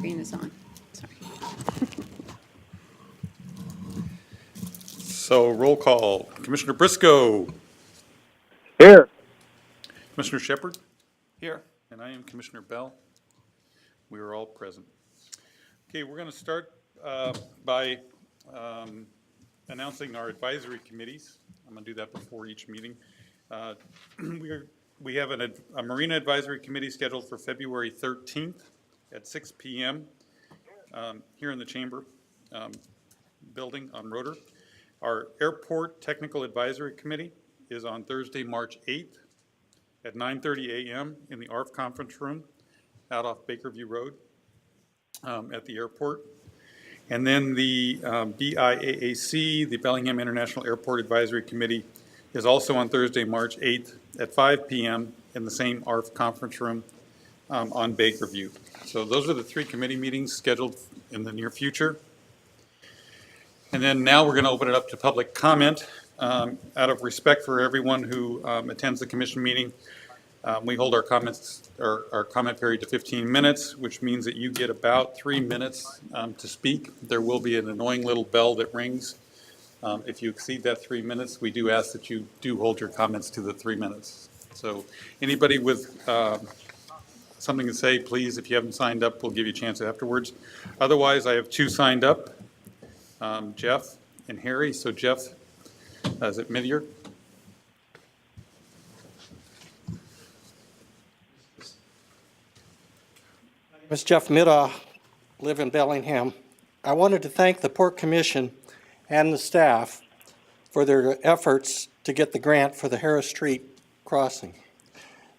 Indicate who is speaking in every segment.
Speaker 1: screen is on. Sorry.
Speaker 2: So roll call. Commissioner Briscoe.
Speaker 3: Here.
Speaker 2: Commissioner Shepard. Here. And I am Commissioner Bell. We are all present. Okay, we're going to start by announcing our advisory committees. I'm going to do that before each meeting. We have a Marina Advisory Committee scheduled for February 13th at 6 p.m. Here in the Chamber building on Roeder. Our Airport Technical Advisory Committee is on Thursday, March 8th at 9:30 a.m. in the ARF Conference Room out off Bakerview Road at the airport. And then the BIAAC, the Bellingham International Airport Advisory Committee, is also on Thursday, March 8th at 5 p.m. in the same ARF Conference Room on Bakerview. So those are the three committee meetings scheduled in the near future. And then now we're going to open it up to public comment. Out of respect for everyone who attends the commission meeting, we hold our comments, our comment period to 15 minutes, which means that you get about 3 minutes to speak. There will be an annoying little bell that rings. If you exceed that 3 minutes, we do ask that you do hold your comments to the 3 minutes. So anybody with something to say, please, if you haven't signed up, we'll give you a chance afterwards. Otherwise, I have two signed up, Jeff and Harry. So Jeff, is it Midier?
Speaker 4: My name is Jeff Middaugh, live in Bellingham. I wanted to thank the Port Commission and the staff for their efforts to get the grant for the Harris Street crossing.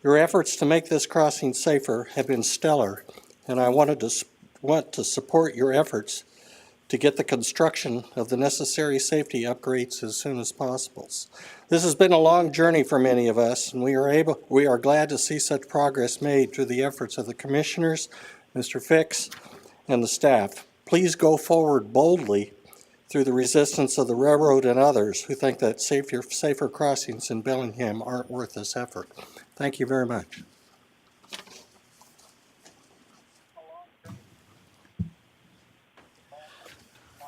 Speaker 4: Your efforts to make this crossing safer have been stellar, and I want to support your efforts to get the construction of the necessary safety upgrades as soon as possible. This has been a long journey for many of us, and we are glad to see such progress made through the efforts of the commissioners, Mr. Fix, and the staff. Please go forward boldly through the resistance of the railroad and others who think that safer crossings in Bellingham aren't worth this effort. Thank you very much.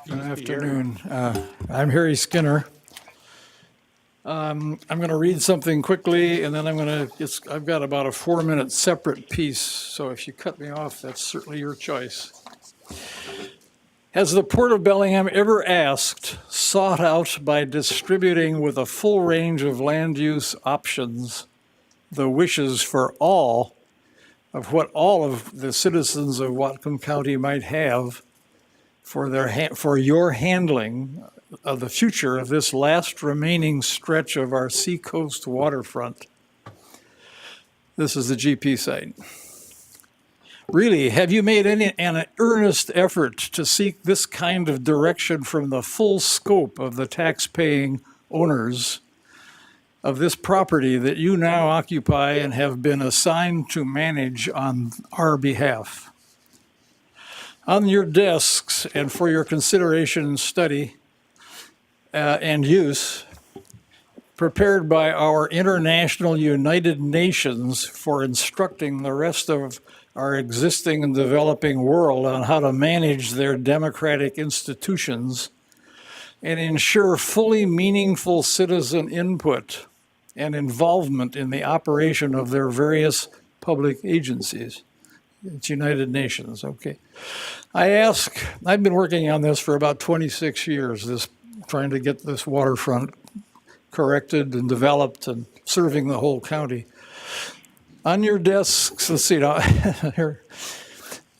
Speaker 5: Good afternoon. I'm Harry Skinner. I'm going to read something quickly, and then I've got about a 4-minute separate piece, so if you cut me off, that's certainly your choice. Has the Port of Bellingham ever asked, sought out by distributing with a full range of land use options, the wishes for all of what all of the citizens of Whatcom County might have for your handling of the future of this last remaining stretch of our seacoast waterfront? This is the GP site. Really, have you made an earnest effort to seek this kind of direction from the full scope of the tax-paying owners of this property that you now occupy and have been assigned to manage on our behalf? On your desks and for your consideration and study and use, prepared by our International United Nations for instructing the rest of our existing and developing world on how to manage their democratic institutions and ensure fully meaningful citizen input and involvement in the operation of their various public agencies. It's United Nations, okay. I've been working on this for about 26 years, trying to get this waterfront corrected and developed and serving the whole county. On your desks, let's see now, here,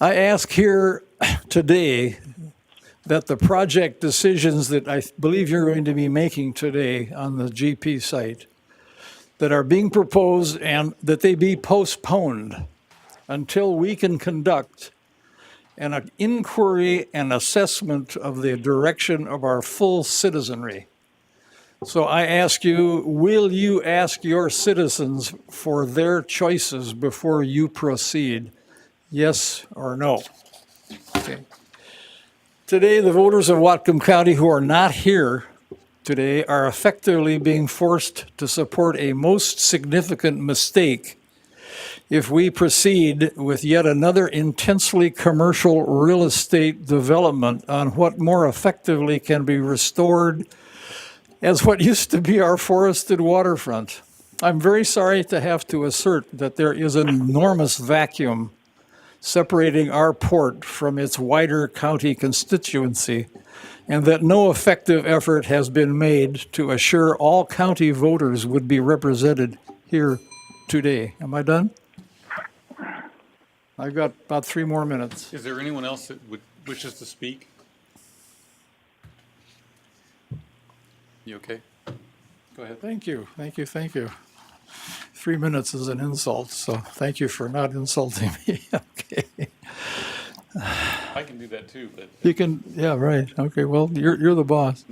Speaker 5: I ask here today that the project decisions that I believe you're going to be making today on the GP site that are being proposed and that they be postponed until we can conduct an inquiry and assessment of the direction of our full citizenry. So I ask you, will you ask your citizens for their choices before you proceed? Yes or no? Okay. Today, the voters of Whatcom County who are not here today are effectively being forced to support a most significant mistake if we proceed with yet another intensely commercial real estate development on what more effectively can be restored as what used to be our forested waterfront. I'm very sorry to have to assert that there is an enormous vacuum separating our port from its wider county constituency, and that no effective effort has been made to assure all county voters would be represented here today. Am I done? I've got about 3 more minutes.
Speaker 2: Is there anyone else that wishes to speak? You okay? Go ahead.
Speaker 5: Thank you, thank you, thank you. 3 minutes is an insult, so thank you for not insulting me. Okay.
Speaker 2: I can do that too, but
Speaker 5: You can, yeah, right. Okay, well, you're the boss.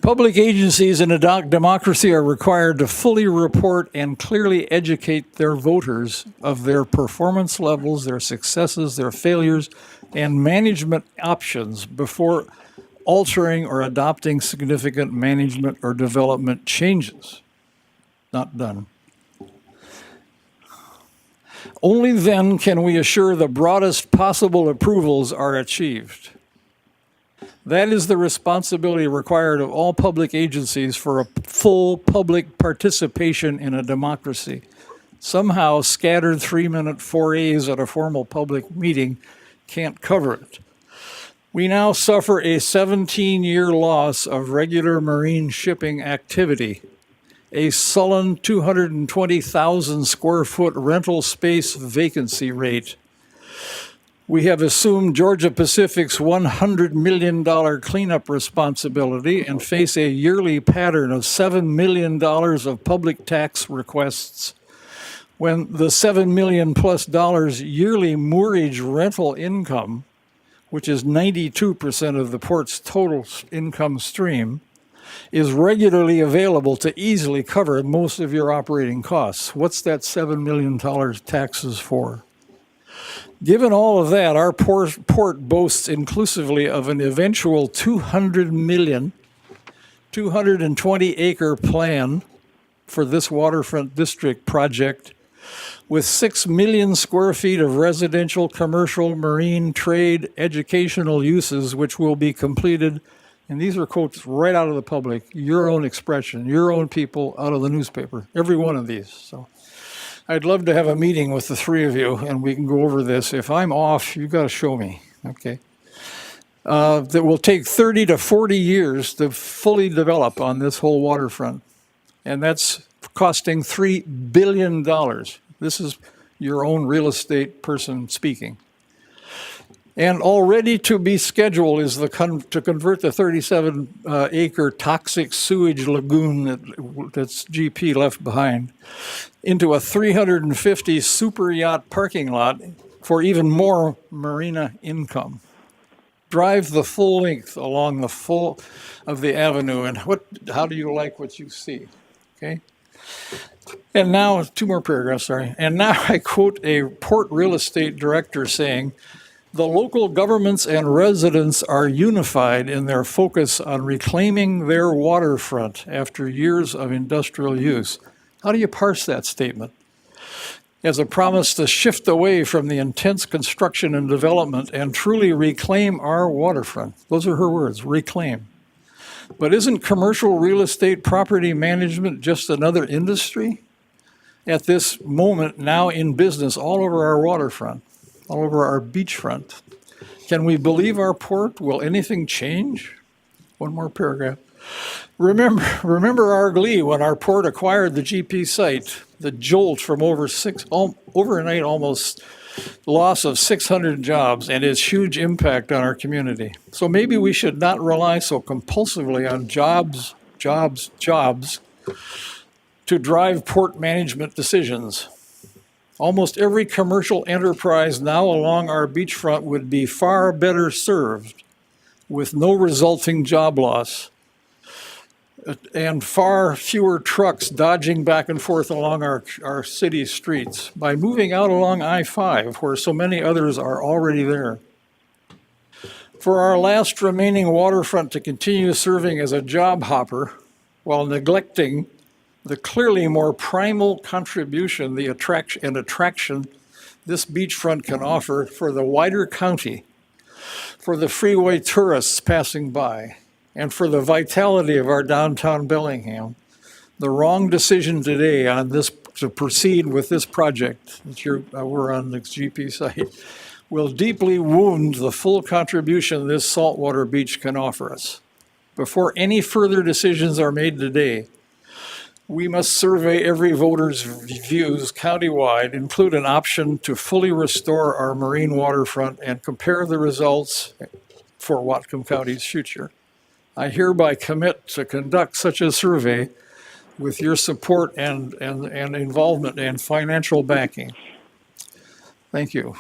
Speaker 5: Public agencies in a democracy are required to fully report and clearly educate their voters of their performance levels, their successes, their failures, and management options before altering or adopting significant management or development changes. Not done. Only then can we assure the broadest possible approvals are achieved. That is the responsibility required of all public agencies for a full public participation in a democracy. Somehow scattered 3-minute forays at a formal public meeting can't cover it. We now suffer a 17-year loss of regular marine shipping activity, a sullen 220,000 square foot rental space vacancy rate. We have assumed Georgia Pacific's $100 million cleanup responsibility and face a yearly pattern of $7 million of public tax requests, when the $7 million plus yearly moorage rental income, which is 92% of the port's total income stream, is regularly available to easily cover most of your operating costs. What's that $7 million taxes for? Given all of that, our port boasts inclusively of an eventual 200 million, 220-acre plan for this waterfront district project, with 6 million square feet of residential, commercial, marine, trade, educational uses, which will be completed. And these are quotes right out of the public, your own expression, your own people out of the newspaper, every one of these. So I'd love to have a meeting with the 3 of you and we can go over this. If I'm off, you've got to show me, okay? That will take 30 to 40 years to fully develop on this whole waterfront. And that's costing $3 billion. This is your own real estate person speaking. And already to be scheduled is to convert the 37-acre toxic sewage lagoon that's GP left behind into a 350 super yacht parking lot for even more marina income. Drive the full length along the full of the avenue, and how do you like what you see? Okay. And now, 2 more paragraphs, sorry. And now I quote a port real estate director saying, "The local governments and residents are unified in their focus on reclaiming their waterfront after years of industrial use." How do you parse that statement? As a promise to shift away from the intense construction and development and truly reclaim our waterfront. Those are her words, reclaim. But isn't commercial real estate property management just another industry at this moment now in business all over our waterfront, all over our beachfront? Can we believe our port? Will anything change? 1 more paragraph. Remember our glee when our port acquired the GP site, the jolt from overnight almost loss of 600 jobs and its huge impact on our community. So maybe we should not rely so compulsively on jobs to drive port management decisions. Almost every commercial enterprise now along our beachfront would be far better served with no resulting job loss and far fewer trucks dodging back and forth along our city streets by moving out along I-5, where so many others are already there. For our last remaining waterfront to continue serving as a job hopper while neglecting the clearly more primal contribution the attraction this beachfront can offer for the wider county, for the freeway tourists passing by, and for the vitality of our downtown Bellingham, the wrong decision today on this to proceed with this project that we're on the GP site will deeply wound the full contribution this saltwater beach can offer us. Before any further decisions are made today, we must survey every voter's views countywide, include an option to fully restore our marine waterfront, and compare the results for Whatcom County's future. I hereby commit to conduct such a survey with your support and involvement and financial backing. Thank you.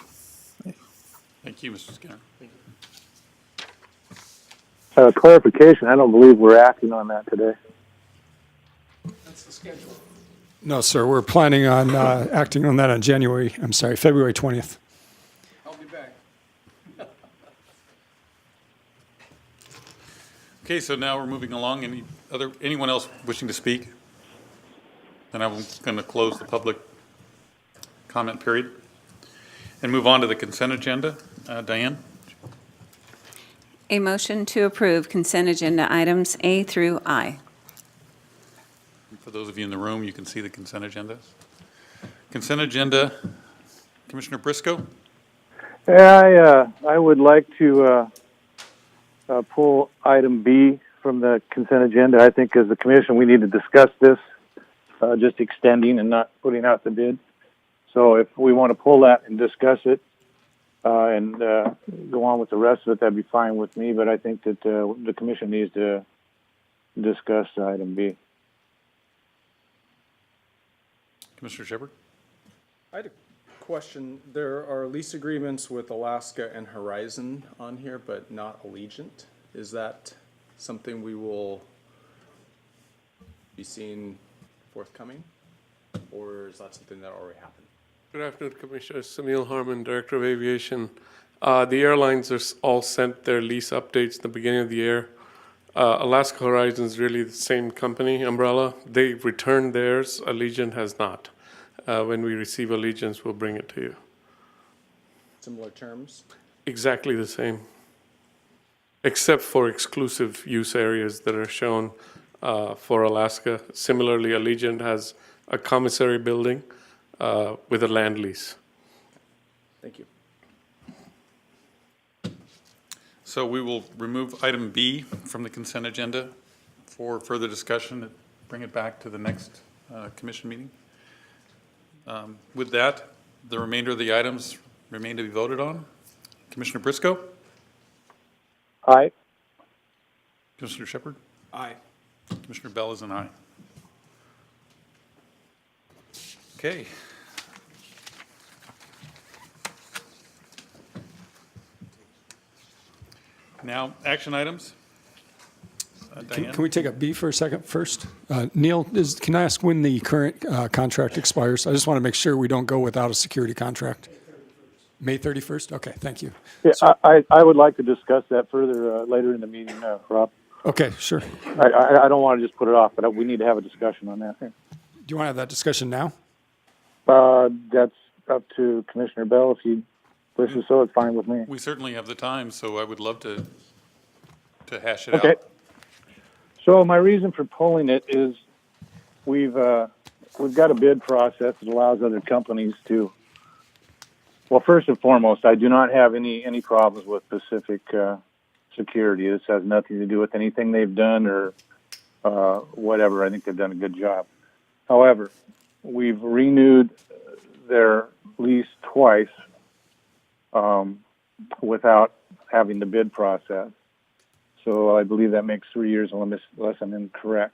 Speaker 2: Thank you, Mr. Skinner.
Speaker 3: Clarification, I don't believe we're acting on that today.
Speaker 1: No, sir, we're planning on acting on that on February 20th.
Speaker 5: I'll be back.
Speaker 2: Okay, so now we're moving along. Anyone else wishing to speak? Then I'm going to close the public comment period and move on to the consent agenda. Diane?
Speaker 6: A motion to approve consent agenda items A through I.
Speaker 2: For those of you in the room, you can see the consent agenda. Consent agenda, Commissioner Briscoe?
Speaker 3: Yeah, I would like to pull item B from the consent agenda. I think as the commission, we need to discuss this, just extending and not putting out the bid. So if we want to pull that and discuss it and go on with the rest of it, that'd be fine with me. But I think that the commission needs to discuss item B.
Speaker 2: Commissioner Shepard?
Speaker 7: I had a question. There are lease agreements with Alaska and Horizon on here, but not Allegiant. Is that something we will be seeing forthcoming? Or is that something that already happened?
Speaker 8: Good afternoon, Commissioner. Sunil Harman, Director of Aviation. The airlines are all sent their lease updates at the beginning of the year. Alaska Horizon is really the same company, umbrella. They returned theirs. Allegiant has not. When we receive Allegiance, we'll bring it to you.
Speaker 7: Similar terms?
Speaker 8: Exactly the same, except for exclusive use areas that are shown for Alaska. Similarly, Allegiant has a commissary building with a land lease.
Speaker 7: Thank you.
Speaker 2: So we will remove item B from the consent agenda for further discussion and bring it back to the next commission meeting. With that, the remainder of the items remain to be voted on. Commissioner Briscoe?
Speaker 3: Aye.
Speaker 2: Commissioner Shepard?
Speaker 7: Aye.
Speaker 2: Commissioner Bell is an aye. Okay. Now, action items. Diane?
Speaker 1: Can we take up B for a second first? Neil, can I ask when the current contract expires? I just want to make sure we don't go without a security contract. May 31st? Okay, thank you.
Speaker 3: Yeah, I would like to discuss that further later in the meeting, Rob.
Speaker 1: Okay, sure.
Speaker 3: I don't want to just put it off, but we need to have a discussion on that.
Speaker 1: Do you want to have that discussion now?
Speaker 3: That's up to Commissioner Bell. If he wishes so, it's fine with me.
Speaker 2: We certainly have the time, so I would love to hash it
Speaker 3: Okay.
Speaker 2: out.
Speaker 3: So my reason for pulling it is we've got a bid process that allows other companies to. Well, first and foremost, I do not have any problems with Pacific Security. This has nothing to do with anything they've done or whatever. I think they've done a good job. However, we've renewed their lease twice without having the bid process. So I believe that makes 3 years unless I'm incorrect.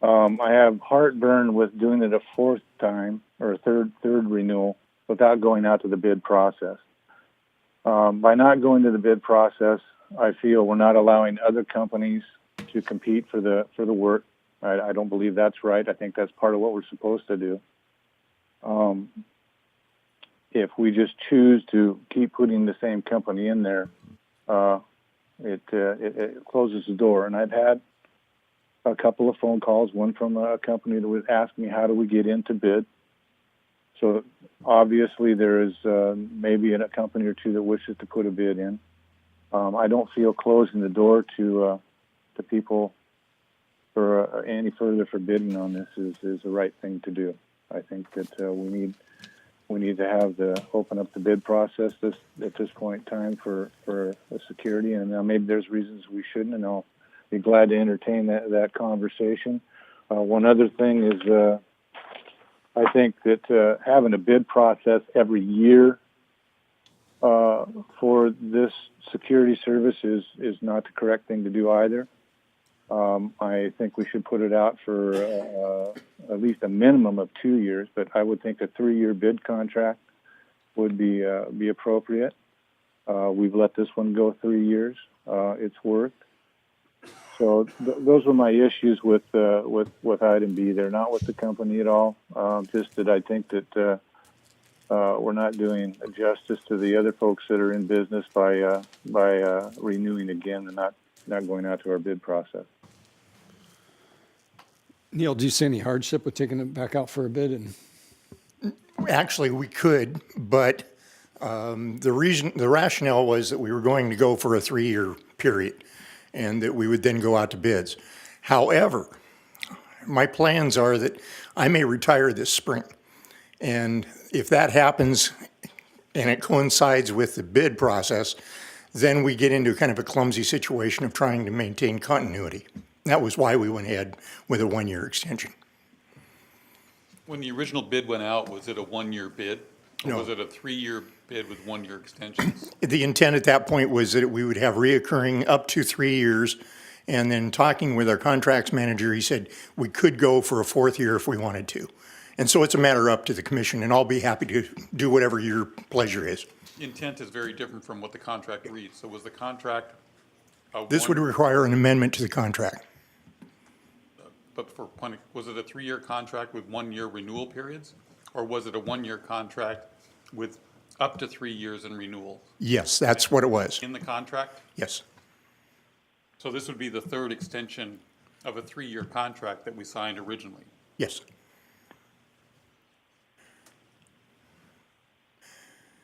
Speaker 3: I have heartburn with doing it a fourth time or a third renewal without going out to the bid process. By not going to the bid process, I feel we're not allowing other companies to compete for the work. I don't believe that's right. I think that's part of what we're supposed to do. If we just choose to keep putting the same company in there, it closes the door. And I've had a couple of phone calls, one from a company that was asking me, how do we get into bid? So obviously there is maybe a company or two that wishes to put a bid in. I don't feel closing the door to people for any further for bidding on this is the right thing to do. I think that we need to have open up the bid process at this point in time for the security, and now maybe there's reasons we shouldn't, and I'll be glad to entertain that conversation. One other thing is I think that having a bid process every year for this security service is not the correct thing to do either. I think we should put it out for at least a minimum of 2 years, but I would think a 3-year bid contract would be appropriate. We've let this one go 3 years. It's worked. So those were my issues with item B. They're not with the company at all. Just that I think that we're not doing justice to the other folks that are in business by renewing again and not going out to our bid process.
Speaker 1: Neil, do you see any hardship with taking it back out for a bid? And
Speaker 9: Actually, we could, but the rationale was that we were going to go for a 3-year period and that we would then go out to bids. However, my plans are that I may retire this spring. And if that happens and it coincides with the bid process, then we get into kind of a clumsy situation of trying to maintain continuity. That was why we went ahead with a 1-year extension.
Speaker 2: When the original bid went out, was it a 1-year bid? Or
Speaker 9: No.
Speaker 2: was it a 3-year bid with 1-year extensions?
Speaker 9: The intent at that point was that we would have reoccurring up to 3 years. And then talking with our contracts manager, he said we could go for a 4th year if we wanted to. And so it's a matter up to the commission, and I'll be happy to do whatever your pleasure is.
Speaker 2: Intent is very different from what the contract reads. So was the contract
Speaker 9: This would require an amendment to the contract.
Speaker 2: But was it a 3-year contract with 1-year renewal periods? Or was it a 1-year contract with up to 3 years in renewal
Speaker 9: Yes, that's what it was.
Speaker 2: in the contract?
Speaker 9: Yes.
Speaker 2: So this would be the 3rd extension of a 3-year contract that we signed originally.
Speaker 9: Yes.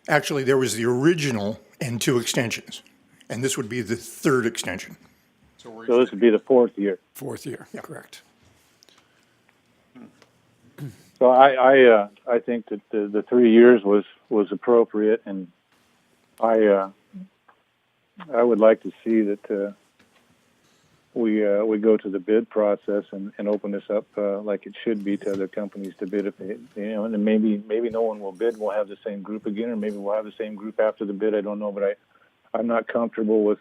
Speaker 9: Actually, there was the original and 2 extensions, and this would be the 3rd extension.
Speaker 2: So
Speaker 3: So this would be the 4th year.
Speaker 1: 4th year, correct.
Speaker 3: So I think that the 3 years was appropriate, and I would like to see that we go to the bid process and open this up like it should be to other companies to bid if they, and maybe no one will bid. We'll have the same group again, or maybe we'll have the same group after the bid. I don't know, but I'm not comfortable with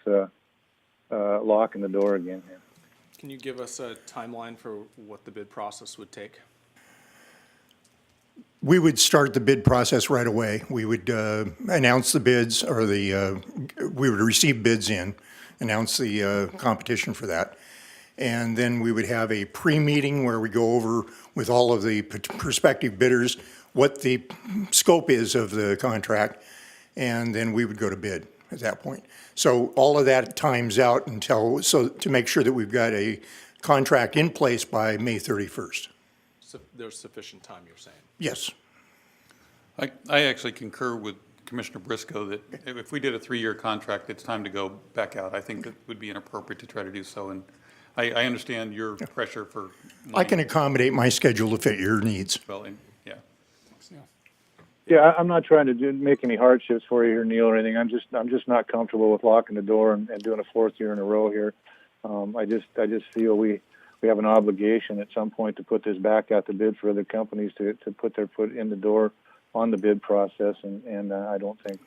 Speaker 3: locking the door again here.
Speaker 7: Can you give us a timeline for what the bid process would take?
Speaker 9: We would start the bid process right away. We would announce the bids, or we would receive bids in, announce the competition for that. And then we would have a pre-meeting where we go over with all of the prospective bidders what the scope is of the contract, and then we would go to bid at that point. So all of that times out to make sure that we've got a contract in place by May 31st.
Speaker 7: So there's sufficient time, you're saying?
Speaker 9: Yes.
Speaker 2: I actually concur with Commissioner Briscoe that if we did a 3-year contract, it's time to go back out. I think it would be inappropriate to try to do so, and I understand your pressure for
Speaker 9: I
Speaker 2: money.
Speaker 9: can accommodate my schedule to fit your needs.
Speaker 2: Well, yeah.
Speaker 3: Yeah, I'm not trying to make any hardships for you here, Neil, or anything. I'm just not comfortable with locking the door and doing a 4th year in a row here. I just feel we have an obligation at some point to put this back out to bid for other companies to put their foot in the door on the bid process, and I don't think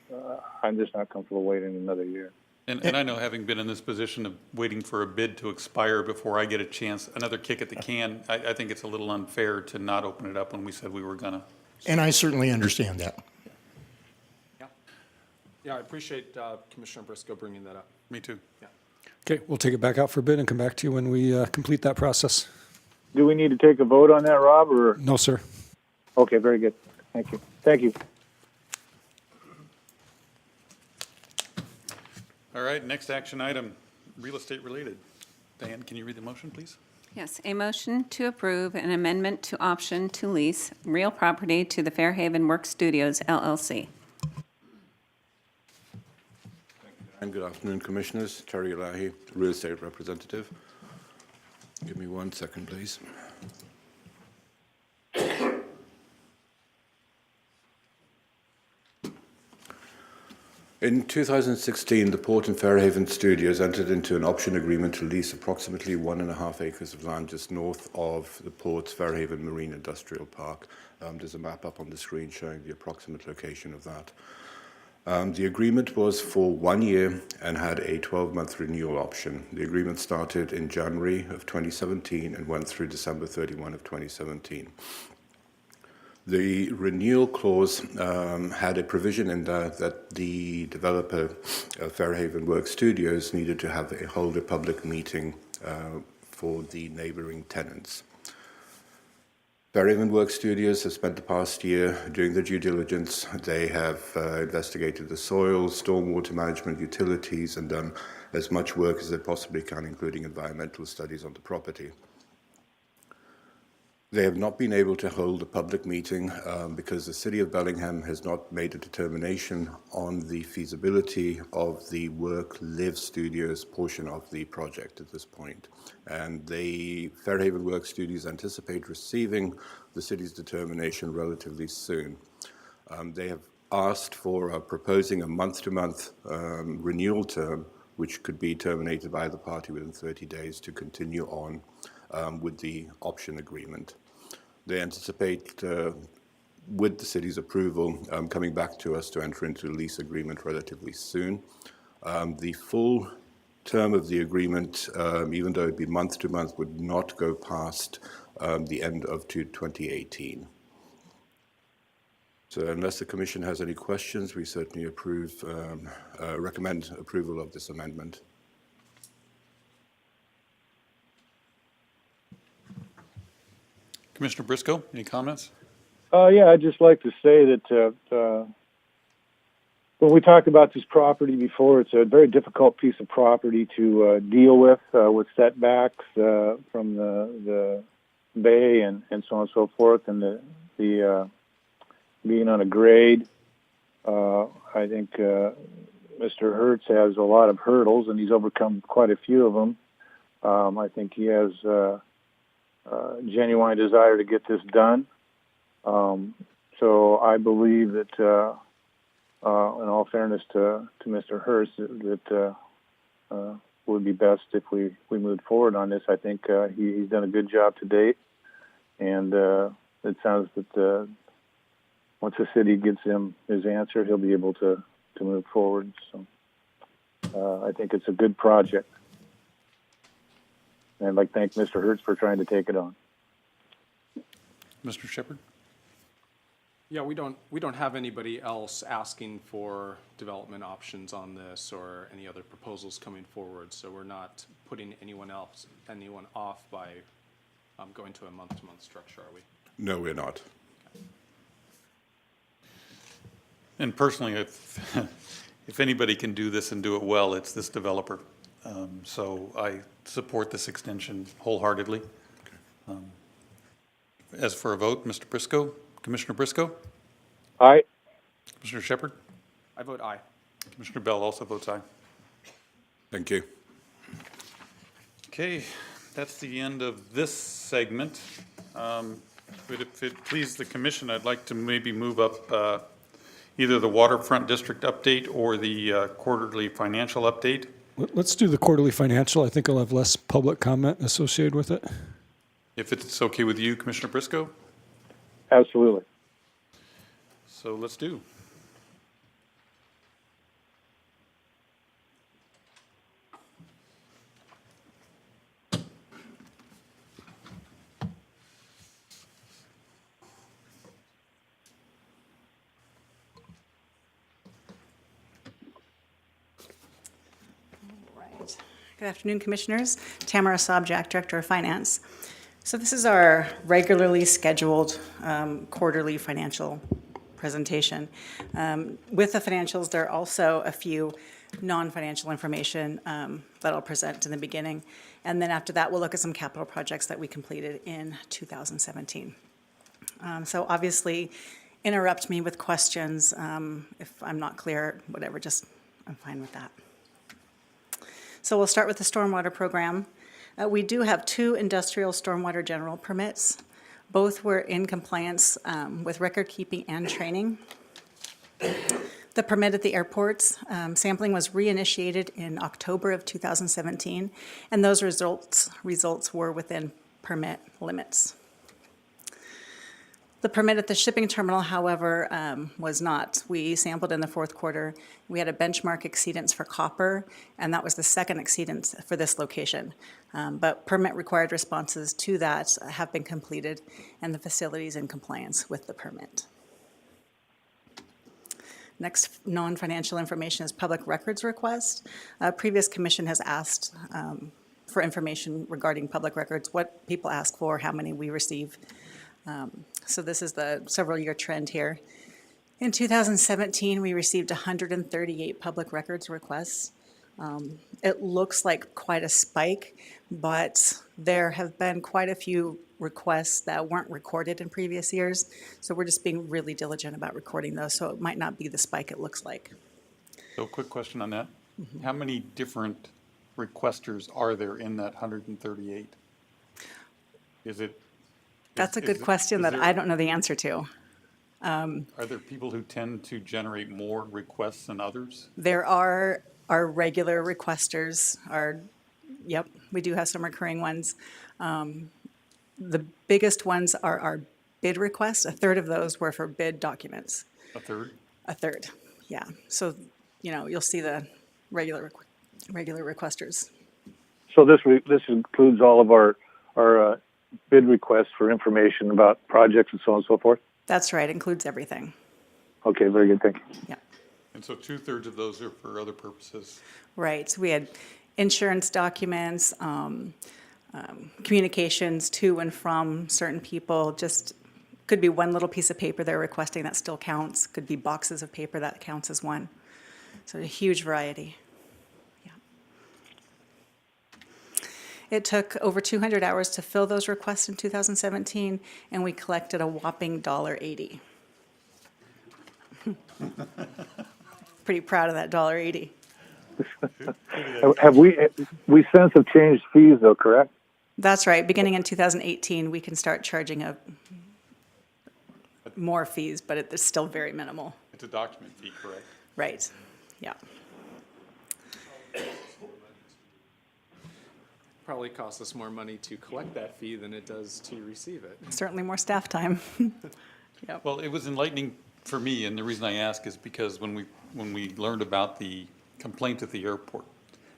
Speaker 3: I'm just not comfortable waiting another year.
Speaker 2: And I know, having been in this position of waiting for a bid to expire before I get a chance, another kick at the can, I think it's a little unfair to not open it up when we said we were gonna.
Speaker 9: And I certainly understand that.
Speaker 7: Yeah, I appreciate Commissioner Briscoe bringing that up.
Speaker 2: Me too.
Speaker 1: Okay, we'll take it back out for bid and come back to you when we complete that process.
Speaker 3: Do we need to take a vote on that, Rob, or?
Speaker 1: No, sir.
Speaker 3: Okay, very good. Thank you. Thank you.
Speaker 2: All right, next action item, real estate related. Diane, can you read the motion, please?
Speaker 6: Yes, a motion to approve an amendment to option to lease real property to the Fairhaven Work Studios LLC.
Speaker 10: And good afternoon, Commissioners. Terry Elahi, Real Estate Representative. Give me 1 second, please. In 2016, the Port and Fairhaven Studios entered into an option agreement to lease approximately 1.5 acres of land just north of the Port's Fairhaven Marine Industrial Park. There's a map up on the screen showing the approximate location of that. The agreement was for 1 year and had a 12-month renewal option. The agreement started in January of 2017 and went through December 31 of 2017. The renewal clause had a provision in there that the developer, Fairhaven Work Studios, needed to hold a public meeting for the neighboring tenants. Fairhaven Work Studios have spent the past year doing their due diligence. They have investigated the soil, stormwater management, utilities, and done as much work as they possibly can, including environmental studies on the property. They have not been able to hold a public meeting because the City of Bellingham has not made a determination on the feasibility of the Work-Live Studios portion of the project at this point. And the Fairhaven Work Studios anticipate receiving the city's determination relatively soon. They have asked for proposing a month-to-month renewal term, which could be terminated by the party within 30 days to continue on with the option agreement. They anticipate, with the city's approval, coming back to us to enter into a lease agreement relatively soon. The full term of the agreement, even though it'd be month to month, would not go past the end of 2018. So unless the Commission has any questions, we certainly recommend approval of this amendment.
Speaker 2: Commissioner Briscoe, any comments?
Speaker 3: Yeah, I'd just like to say that when we talked about this property before, it's a very difficult piece of property to deal with setbacks from the bay and so on and so forth, and the being on a grade. I think Mr. Hertz has a lot of hurdles, and he's overcome quite a few of them. I think he has genuine desire to get this done. So I believe that, in all fairness to Mr. Hurst, that would be best if we moved forward on this. I think he's done a good job to date, and it sounds that once the city gives him his answer, he'll be able to move forward. So I think it's a good project. And I'd like to thank Mr. Hertz for trying to take it on.
Speaker 2: Mr. Shepherd?
Speaker 7: Yeah, we don't have anybody else asking for development options on this or any other proposals coming forward, so we're not putting anyone off by going to a month-to-month structure, are we?
Speaker 10: No, we're not.
Speaker 2: And personally, if anybody can do this and do it well, it's this developer. So I support this extension wholeheartedly. As for a vote, Mr. Briscoe, Commissioner Briscoe?
Speaker 3: Aye.
Speaker 2: Commissioner Shepherd?
Speaker 7: I vote aye.
Speaker 2: Commissioner Bell also votes aye.
Speaker 10: Thank you.
Speaker 2: Okay, that's the end of this segment. But if it pleases the commission, I'd like to maybe move up either the waterfront district update or the quarterly financial update.
Speaker 1: Let's do the quarterly financial. I think I'll have less public comment associated with it.
Speaker 2: If it's okay with you, Commissioner Briscoe?
Speaker 3: Absolutely.
Speaker 2: So let's do.
Speaker 11: Right. Good afternoon, Commissioners. Tamara Sobjak, Director of Finance. So this is our regularly scheduled quarterly financial presentation. With the financials, there are also a few non-financial information that I'll present in the beginning. And then after that, we'll look at some capital projects that we completed in 2017. So obviously, interrupt me with questions if I'm not clear, whatever, just, I'm fine with that. So we'll start with the stormwater program. We do have 2 industrial stormwater general permits. Both were in compliance with record keeping and training. The permit at the airports, sampling was reinitiated in October of 2017, and those results were within permit limits. The permit at the shipping terminal, however, was not. We sampled in the 4th quarter. We had a benchmark exceedance for copper, and that was the second exceedance for this location. But permit required responses to that have been completed, and the facility is in compliance with the permit. Next, non-financial information is public records request. Previous commission has asked for information regarding public records, what people ask for, how many we receive. So this is the several-year trend here. In 2017, we received 138 public records requests. It looks like quite a spike, but there have been quite a few requests that weren't recorded in previous years. So we're just being really diligent about recording those, so it might not be the spike it looks like.
Speaker 2: So quick question on that. How many different requesters are there in that 138? Is it?
Speaker 11: That's a good question that I don't know the answer to.
Speaker 2: Are there people who tend to generate more requests than others?
Speaker 11: There are our regular requesters, yep, we do have some recurring ones. The biggest ones are our bid requests. 1/3 of those were for bid documents.
Speaker 2: A third?
Speaker 11: 1/3, yeah. So, you'll see the regular requesters.
Speaker 3: So this includes all of our bid requests for information about projects and so on and so forth?
Speaker 11: That's right, includes everything,
Speaker 3: Okay, very good, thank you.
Speaker 11: yeah.
Speaker 2: And so 2/3 of those are for other purposes.
Speaker 11: Right, so we had insurance documents, communications to and from certain people, just could be one little piece of paper they're requesting that still counts, could be boxes of paper that counts as one. So a huge variety. Yeah. It took over 200 hours to fill those requests in 2017, and we collected a whopping $1.80. Pretty proud of that $1.80.
Speaker 3: Have we since have changed fees though, correct?
Speaker 11: That's right. Beginning in 2018, we can start charging more fees, but it's still very minimal.
Speaker 2: It's a document fee, correct?
Speaker 11: Right. Yeah.
Speaker 7: Probably costs us more money to collect that fee than it does to receive it.
Speaker 11: Certainly more staff time. Yep.
Speaker 2: Well, it was enlightening for me, and the reason I ask is because when we learned about the complaint at the airport,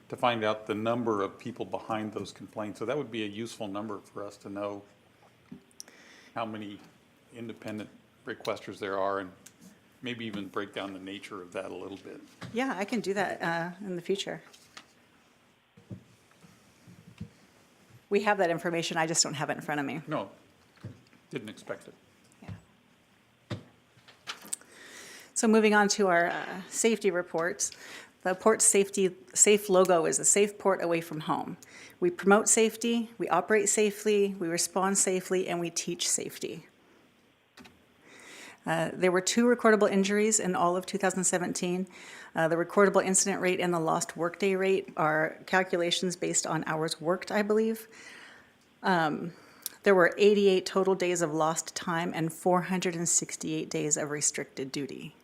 Speaker 2: to find out the number of people behind those complaints. So that would be a useful number for us to know how many independent requesters there are, and maybe even break down the nature of that a little bit.
Speaker 11: Yeah, I can do that in the future. We have that information, I just don't have it in front of me.
Speaker 2: No, didn't expect it.
Speaker 11: Yeah. So moving on to our safety reports. The Port Safe logo is a safe port away from home. We promote safety, we operate safely, we respond safely, and we teach safety. There were 2 recordable injuries in all of 2017. The recordable incident rate and the lost workday rate are calculations based on hours worked, I believe. There were 88 total days of lost time and 468 days of restricted duty.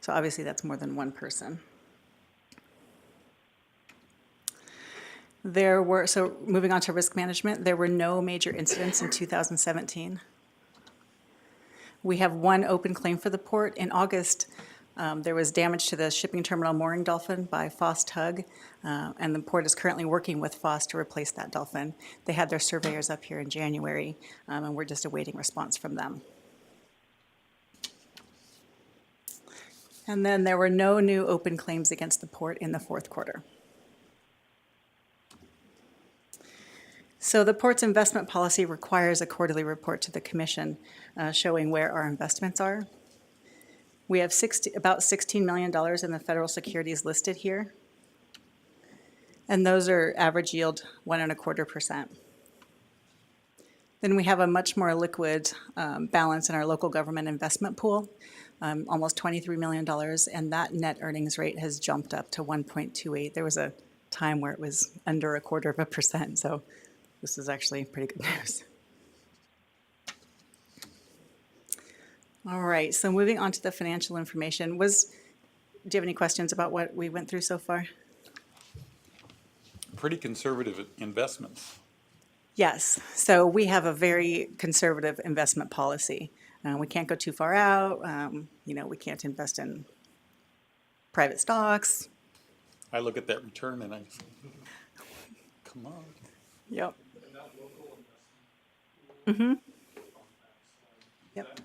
Speaker 11: So obviously that's more than one person. So moving on to risk management, there were no major incidents in 2017. We have 1 open claim for the port. In August, there was damage to the shipping terminal mooring dolphin by Foss Tug, and the port is currently working with Foss to replace that dolphin. They had their surveyors up here in January, and we're just awaiting response from them. And then there were no new open claims against the port in the 4th quarter. So the port's investment policy requires a quarterly report to the commission showing where our investments are. We have about $16 million in the federal securities listed here. And those are average yield 1.25%. Then we have a much more liquid balance in our local government investment pool, almost $23 million, and that net earnings rate has jumped up to 1.28. There was a time where it was under 0.25%, so this is actually pretty good news. All right, so moving on to the financial information. Do you have any questions about what we went through so far?
Speaker 2: Pretty conservative investments.
Speaker 11: Yes, so we have a very conservative investment policy. We can't go too far out. We can't invest in private stocks.
Speaker 2: I look at that return and I, come on.
Speaker 11: Yep. Mm-hmm. Yep.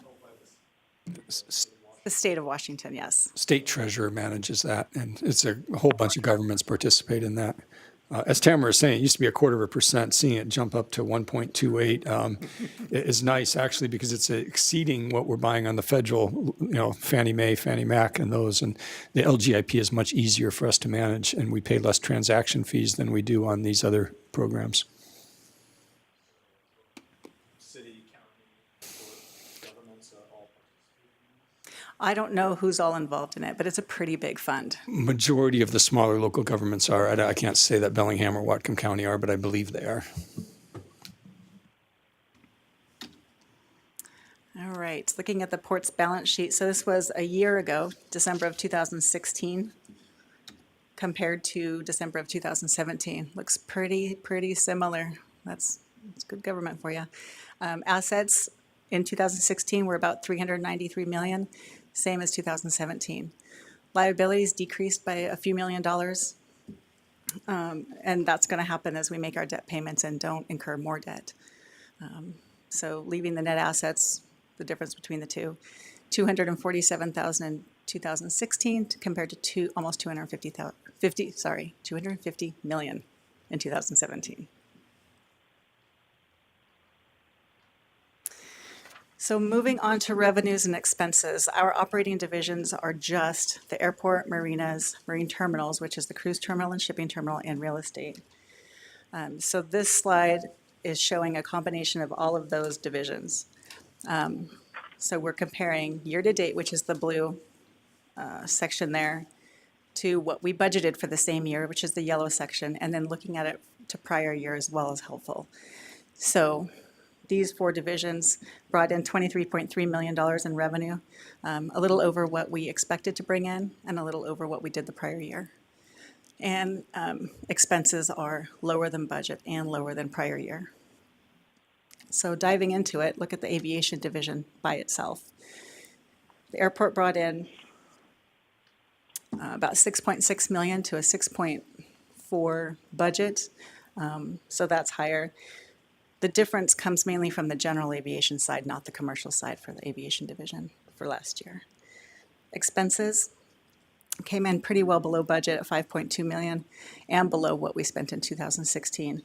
Speaker 11: The state of Washington, yes.
Speaker 1: State treasurer manages that, and it's a whole bunch of governments participate in that. As Tamara was saying, it used to be 0.25%. Seeing it jump up to 1.28 is nice, actually, because it's exceeding what we're buying on the federal, Fannie Mae, Fannie Mac, and those. And the LGIP is much easier for us to manage, and we pay less transaction fees than we do on these other programs.
Speaker 7: City, county, governments all
Speaker 11: I don't know who's all involved in it, but it's a pretty big fund.
Speaker 1: Majority of the smaller local governments are. I can't say that Bellingham or Whatcom County are, but I believe they are.
Speaker 11: All right, looking at the port's balance sheet. So this was a year ago, December of 2016, compared to December of 2017. Looks pretty similar. That's good government for you. Assets in 2016 were about $393 million, same as 2017. Liabilities decreased by a few $1,000,000, and that's going to happen as we make our debt payments and don't incur more debt. So leaving the net assets, the difference between the two, $247,000 in 2016 compared to almost $250 million in 2017. So moving on to revenues and expenses, our operating divisions are just the airport, marinas, marine terminals, which is the cruise terminal and shipping terminal, and real estate. So this slide is showing a combination of all of those divisions. So we're comparing year-to-date, which is the blue section there, to what we budgeted for the same year, which is the yellow section, and then looking at it to prior year as well is helpful. So these four divisions brought in $23.3 million in revenue, a little over what we expected to bring in and a little over what we did the prior year. And expenses are lower than budget and lower than prior year. So diving into it, look at the aviation division by itself. The airport brought in about $6.6 million to a $6.4 budget, so that's higher. The difference comes mainly from the general aviation side, not the commercial side for the aviation division for last year. Expenses came in pretty well below budget at $5.2 million and below what we spent in 2016.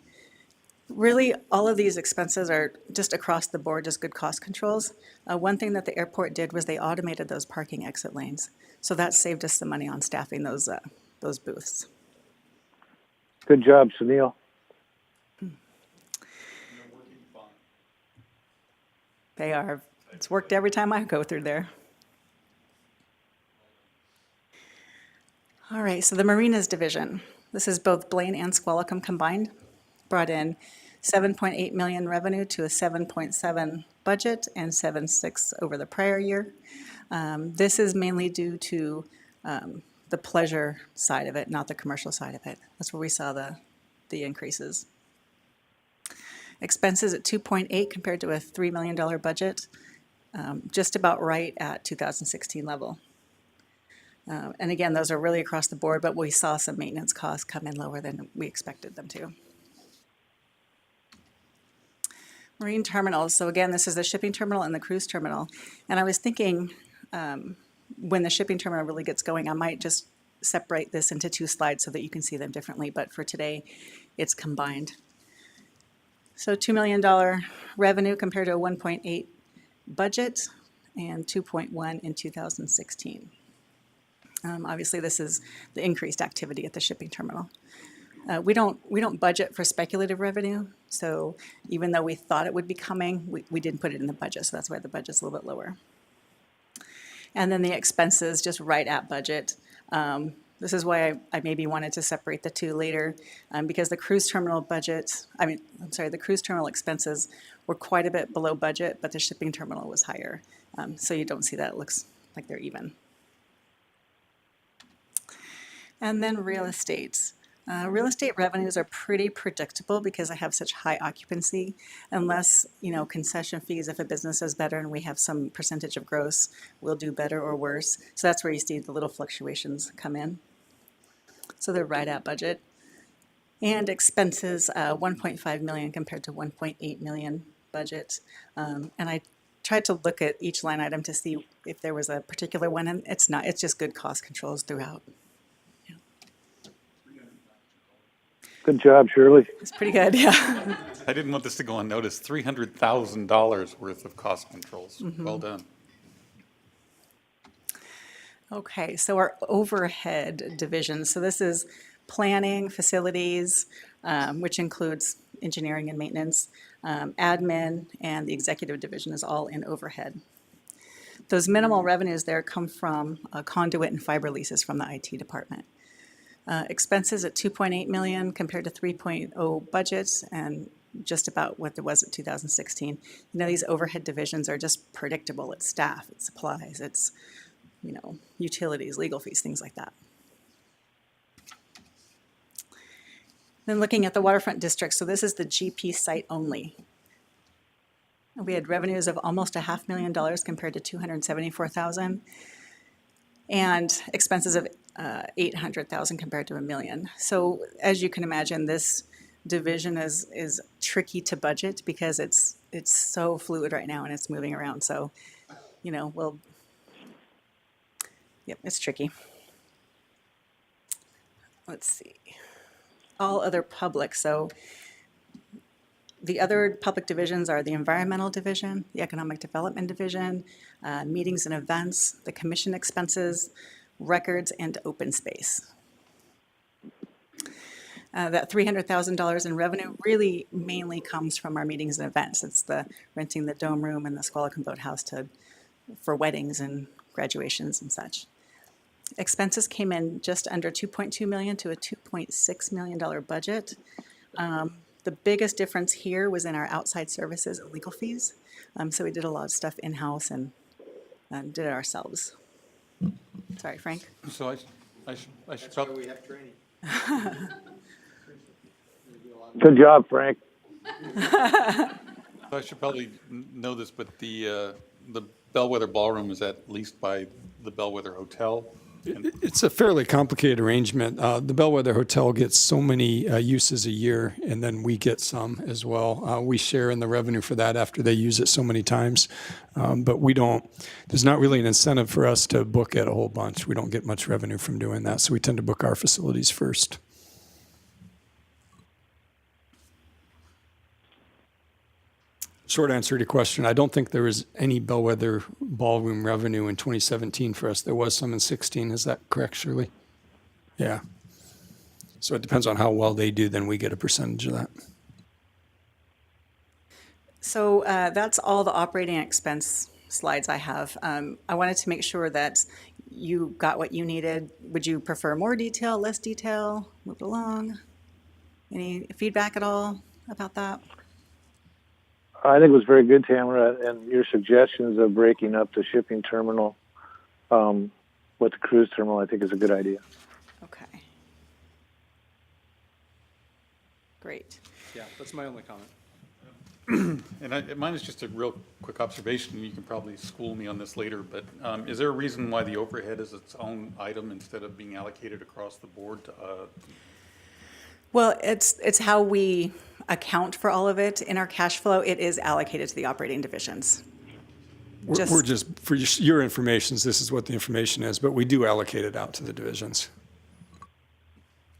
Speaker 11: Really, all of these expenses are just across the board, just good cost controls. One thing that the airport did was they automated those parking exit lanes. So that saved us some money on staffing those booths.
Speaker 3: Good job, Sunil.
Speaker 11: They are. It's worked every time I go through there. All right, so the marinas division. This is both Blaine and Squalicum combined. Brought in $7.8 million revenue to a $7.7 budget and $7.6 over the prior year. This is mainly due to the pleasure side of it, not the commercial side of it. That's where we saw the increases. Expenses at 2.8 compared to a $3 million budget, just about right at 2016 level. And again, those are really across the board, but we saw some maintenance costs come in lower than we expected them to. Marine terminals. So again, this is the shipping terminal and the cruise terminal. And I was thinking when the shipping terminal really gets going, I might just separate this into two slides so that you can see them differently. But for today, it's combined. So $2 million revenue compared to a 1.8 budget and 2.1 in 2016. Obviously, this is the increased activity at the shipping terminal. We don't budget for speculative revenue, so even though we thought it would be coming, we didn't put it in the budget, so that's why the budget's a little bit lower. And then the expenses, just right at budget. This is why I maybe wanted to separate the two later, because the cruise terminal budget, the cruise terminal expenses were quite a bit below budget, but the shipping terminal was higher. So you don't see that, it looks like they're even. And then real estate. Real estate revenues are pretty predictable because I have such high occupancy, unless, concession fees, if a business does better and we have some percentage of gross, we'll do better or worse. So that's where you see the little fluctuations come in. So they're right at budget. And expenses, 1.5 million compared to 1.8 million budget. And I tried to look at each line item to see if there was a particular one, and it's not, it's just good cost controls throughout.
Speaker 3: Good job, Shirley.
Speaker 11: It's pretty good, yeah.
Speaker 2: I didn't want this to go unnoticed. $300,000 worth of cost controls. Well done.
Speaker 11: Okay, so our overhead division. So this is planning, facilities, which includes engineering and maintenance, admin, and the executive division is all in overhead. Those minimal revenues there come from conduit and fiber leases from the IT department. Expenses at 2.8 million compared to 3.0 budgets and just about what there was in 2016. These overhead divisions are just predictable. It's staff, it's supplies, it's, utilities, legal fees, things like that. Then looking at the waterfront district, so this is the GP site only. We had revenues of almost $500,000 compared to $274,000. And expenses of $800,000 compared to $1 million. So as you can imagine, this division is tricky to budget because it's so fluid right now and it's moving around. So, it's tricky. Let's see. All other public. So the other public divisions are the environmental division, the economic development division, meetings and events, the commission expenses, records, and open space. That $300,000 in revenue really mainly comes from our meetings and events. It's the renting the dome room and the Squalican Boathouse for weddings and graduations and such. Expenses came in just under $2.2 million to a $2.6 million budget. The biggest difference here was in our outside services and legal fees. So we did a lot of stuff in-house and did it ourselves. Sorry, Frank.
Speaker 2: So I should probably.
Speaker 4: We have training.
Speaker 3: Good job, Frank.
Speaker 2: I should probably know this, but the Bellwether Ballroom is at least by the Bellwether Hotel.
Speaker 1: It's a fairly complicated arrangement. The Bellwether Hotel gets so many uses a year, and then we get some as well. We share in the revenue for that after they use it so many times. But there's not really an incentive for us to book it a whole bunch. We don't get much revenue from doing that, so we tend to book our facilities first. Short answer to your question, I don't think there was any Bellwether Ballroom revenue in 2017 for us. There was some in 16. Is that correct, Shirley? Yeah. So it depends on how well they do, then we get a percentage of that.
Speaker 11: So that's all the operating expense slides I have. I wanted to make sure that you got what you needed. Would you prefer more detail, less detail, move along? Any feedback at all about that?
Speaker 3: I think it was very good, Tamara, and your suggestions of breaking up the shipping terminal with the cruise terminal, I think is a good idea.
Speaker 11: Okay. Great.
Speaker 7: Yeah, that's my only comment.
Speaker 2: And mine is just a real quick observation. You can probably school me on this later, but is there a reason why the overhead is its own item instead of being allocated across the board?
Speaker 11: Well, it's how we account for all of it. In our cash flow, it is allocated to the operating divisions.
Speaker 1: We're just, for your information, this is what the information is, but we do allocate it out to the divisions.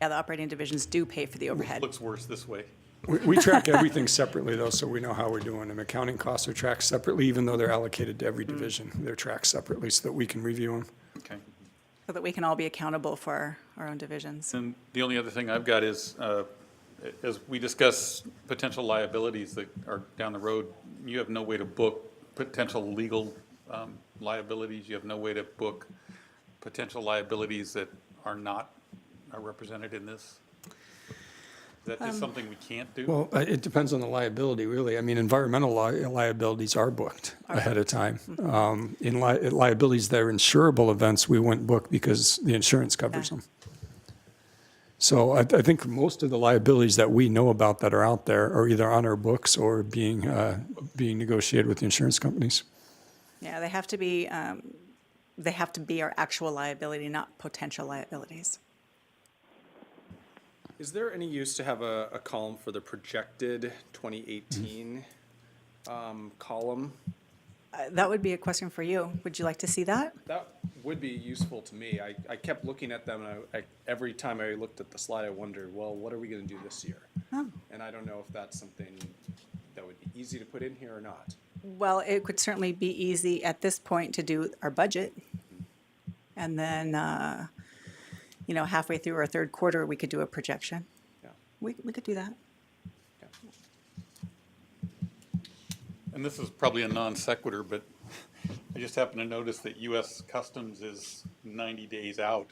Speaker 11: Yeah, the operating divisions do pay for the overhead.
Speaker 2: Looks worse this way.
Speaker 1: We track everything separately, though, so we know how we're doing. And accounting costs are tracked separately, even though they're allocated to every division. They're tracked separately so that we can review them.
Speaker 2: Okay.
Speaker 11: so that we can all be accountable for our own divisions.
Speaker 2: And the only other thing I've got is, as we discuss potential liabilities that are down the road, you have no way to book potential legal liabilities. You have no way to book potential liabilities that are not represented in this. Is that just something we can't do?
Speaker 1: Well, it depends on the liability, really. I mean, environmental liabilities are booked ahead of time. In liabilities that are insurable events, we wouldn't book because the insurance covers them. So I think most of the liabilities that we know about that are out there are either on our books or being negotiated with the insurance companies.
Speaker 11: Yeah, they have to be our actual liability, not potential liabilities.
Speaker 7: Is there any use to have a column for the projected 2018 column?
Speaker 11: That would be a question for you. Would you like to see that?
Speaker 7: That would be useful to me. I kept looking at them, and every time I looked at the slide, I wondered, well, what are we going to do this year?
Speaker 11: Oh.
Speaker 7: And I don't know if that's something that would be easy to put in here or not.
Speaker 11: Well, it could certainly be easy at this point to do our budget. And then, halfway through our third quarter, we could do a projection.
Speaker 7: Yeah.
Speaker 11: We could do that.
Speaker 2: And this is probably a non sequitur, but I just happened to notice that U.S. Customs is 90 days out.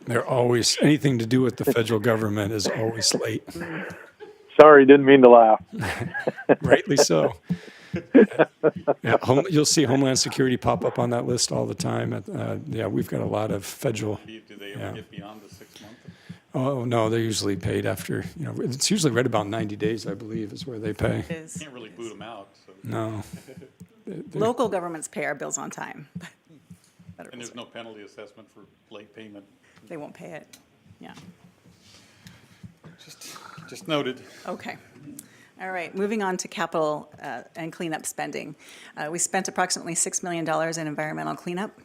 Speaker 1: They're always, anything to do with the federal government is always late.
Speaker 3: Sorry, didn't mean to laugh.
Speaker 1: Rightly so. Yeah, you'll see Homeland Security pop up on that list all the time. We've got a lot of federal.
Speaker 2: Do they ever get beyond the 6 months?
Speaker 1: Oh, no, they're usually paid after, it's usually right about 90 days, I believe, is where they pay.
Speaker 11: It is.
Speaker 2: Can't really boot them out, so.
Speaker 1: No.
Speaker 11: Local governments pay our bills on time. But
Speaker 2: And there's no penalty assessment for late payment.
Speaker 11: they won't pay it. Yeah.
Speaker 2: Just noted.
Speaker 11: Okay. All right, moving on to capital and cleanup spending. We spent approximately $6 million in environmental cleanup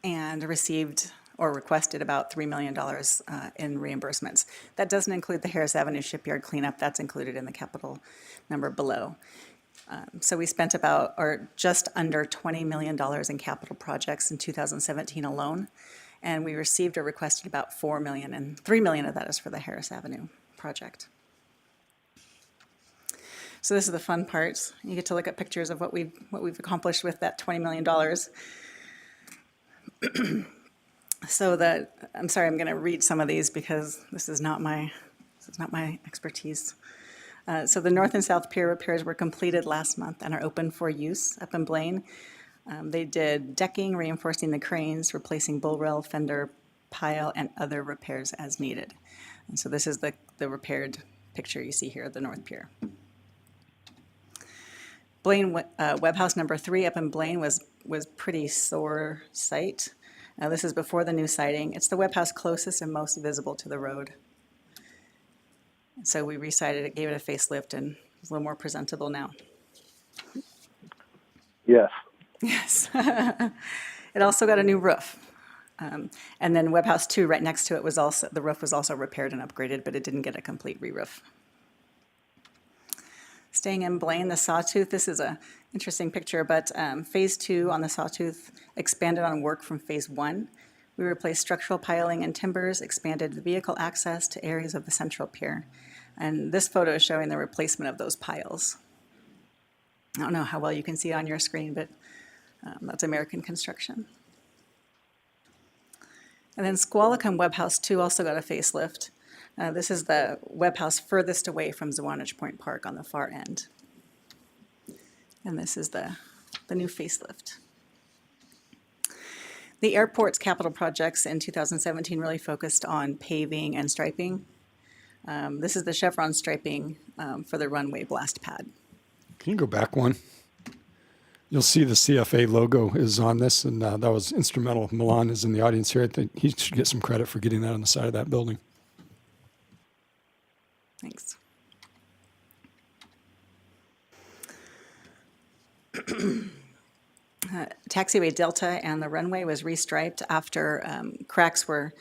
Speaker 11: and received or requested about $3 million in reimbursements. That doesn't include the Harris Avenue Shipyard cleanup. That's included in the capital number below. So we spent about, or just under $20 million in capital projects in 2017 alone. And we received or requested about $4 million, and $3 million of that is for the Harris Avenue project. So this is the fun part. You get to look at pictures of what we've accomplished with that $20 million. So I'm sorry, I'm going to read some of these because this is not my expertise. So the north and south pier repairs were completed last month and are open for use up in Blaine. They did decking, reinforcing the cranes, replacing bull rail, fender, pile, and other repairs as needed. And so this is the repaired picture you see here of the north pier. Blaine Web House number 3 up in Blaine was pretty sore sight. This is before the new siding. It's the Web House closest and most visible to the road. So we re-sided it, gave it a facelift, and it's a little more presentable now.
Speaker 3: Yes.
Speaker 11: Yes. It also got a new roof. And then Web House 2 right next to it the roof was also repaired and upgraded, but it didn't get a complete re-roof. Staying in Blaine, the Sawtooth, this is an interesting picture, but Phase 2 on the Sawtooth expanded on work from Phase 1. We replaced structural piling and timbers, expanded the vehicle access to areas of the central pier. And this photo is showing the replacement of those piles. I don't know how well you can see it on your screen, but that's American Construction. And then Squalicum Web House 2 also got a facelift. This is the Web House furthest away from Zwanich Point Park on the far end. And this is the new facelift. The airport's capital projects in 2017 really focused on paving and striping. This is the chevron striping for the runway blast pad.
Speaker 1: Can you go back one? You'll see the CFA logo is on this, and that was instrumental. Milan is in the audience here. I think he should get some credit for getting that on the side of that building.
Speaker 11: Thanks. Taxiway Delta and the runway was restriped after cracks were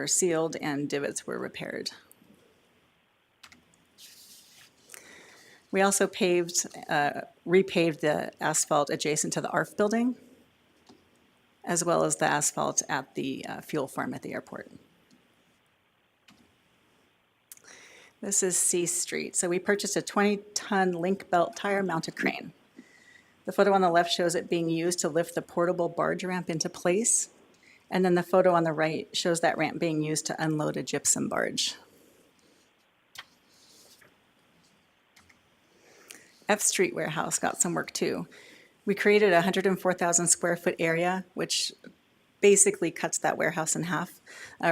Speaker 11: sealed and divots were repaired. We also repaved the asphalt adjacent to the ARF building. as well as the asphalt at the fuel farm at the airport. This is C Street. So we purchased a 20-ton link belt tire mounted crane. The photo on the left shows it being used to lift the portable barge ramp into place. And then the photo on the right shows that ramp being used to unload a gypsum barge. F Street Warehouse got some work too. We created a 104,000 square foot area, which basically cuts that warehouse in half,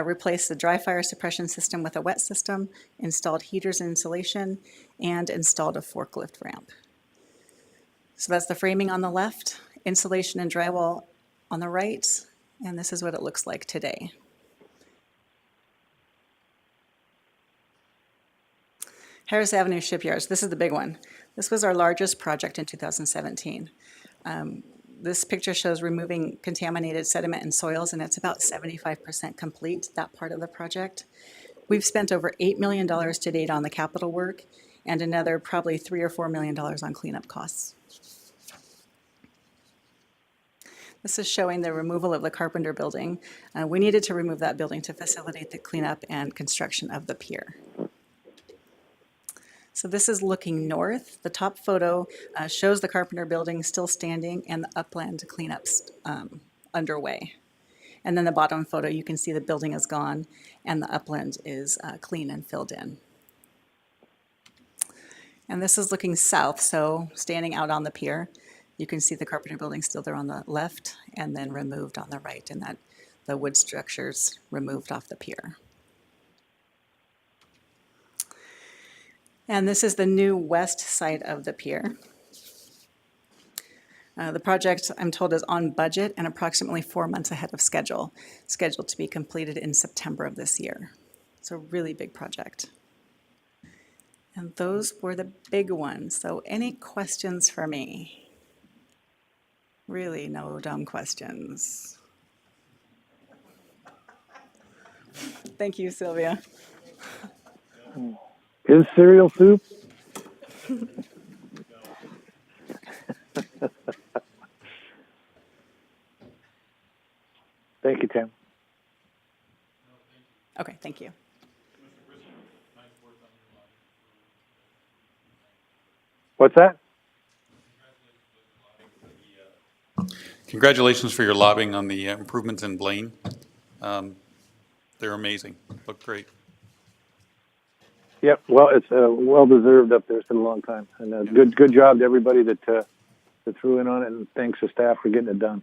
Speaker 11: replaced the dry fire suppression system with a wet system, installed heaters and insulation, and installed a forklift ramp. So that's the framing on the left, insulation and drywall on the right, and this is what it looks like today. Harris Avenue Shipyards, this is the big one. This was our largest project in 2017. This picture shows removing contaminated sediment and soils, and it's about 75% complete, that part of the project. We've spent over $8 million to date on the capital work and another probably $3 or $4 million on cleanup costs. This is showing the removal of the Carpenter Building. We needed to remove that building to facilitate the cleanup and construction of the pier. So this is looking north. The top photo shows the Carpenter Building still standing and the upland cleanups underway. And then the bottom photo, you can see the building is gone and the upland is clean and filled in. And this is looking south, so standing out on the pier, you can see the Carpenter Building still there on the left and then removed on the right, and that the wood structures removed off the pier. And this is the new west side of the pier. The project, I'm told, is on budget and approximately 4 months ahead of schedule, scheduled to be completed in September of this year. It's a really big project. And those were the big ones. So any questions for me? Really, no dumb questions. Thank you, Sylvia.
Speaker 3: Is cereal soup? Thank you, Tim.
Speaker 11: Okay, thank you.
Speaker 3: What's that?
Speaker 2: Congratulations for your lobbying on the improvements in Blaine. They're amazing. Look great.
Speaker 3: Yep. Well, it's well deserved up there. It's been a long time, and good job to everybody that threw in on it, and thanks to staff for getting it done.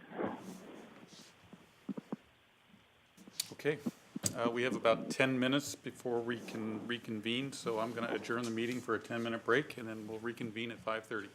Speaker 2: Okay. We have about 10 minutes before we can reconvene, so I'm going to adjourn the meeting for a 10-minute break, and then we'll reconvene at 5:30.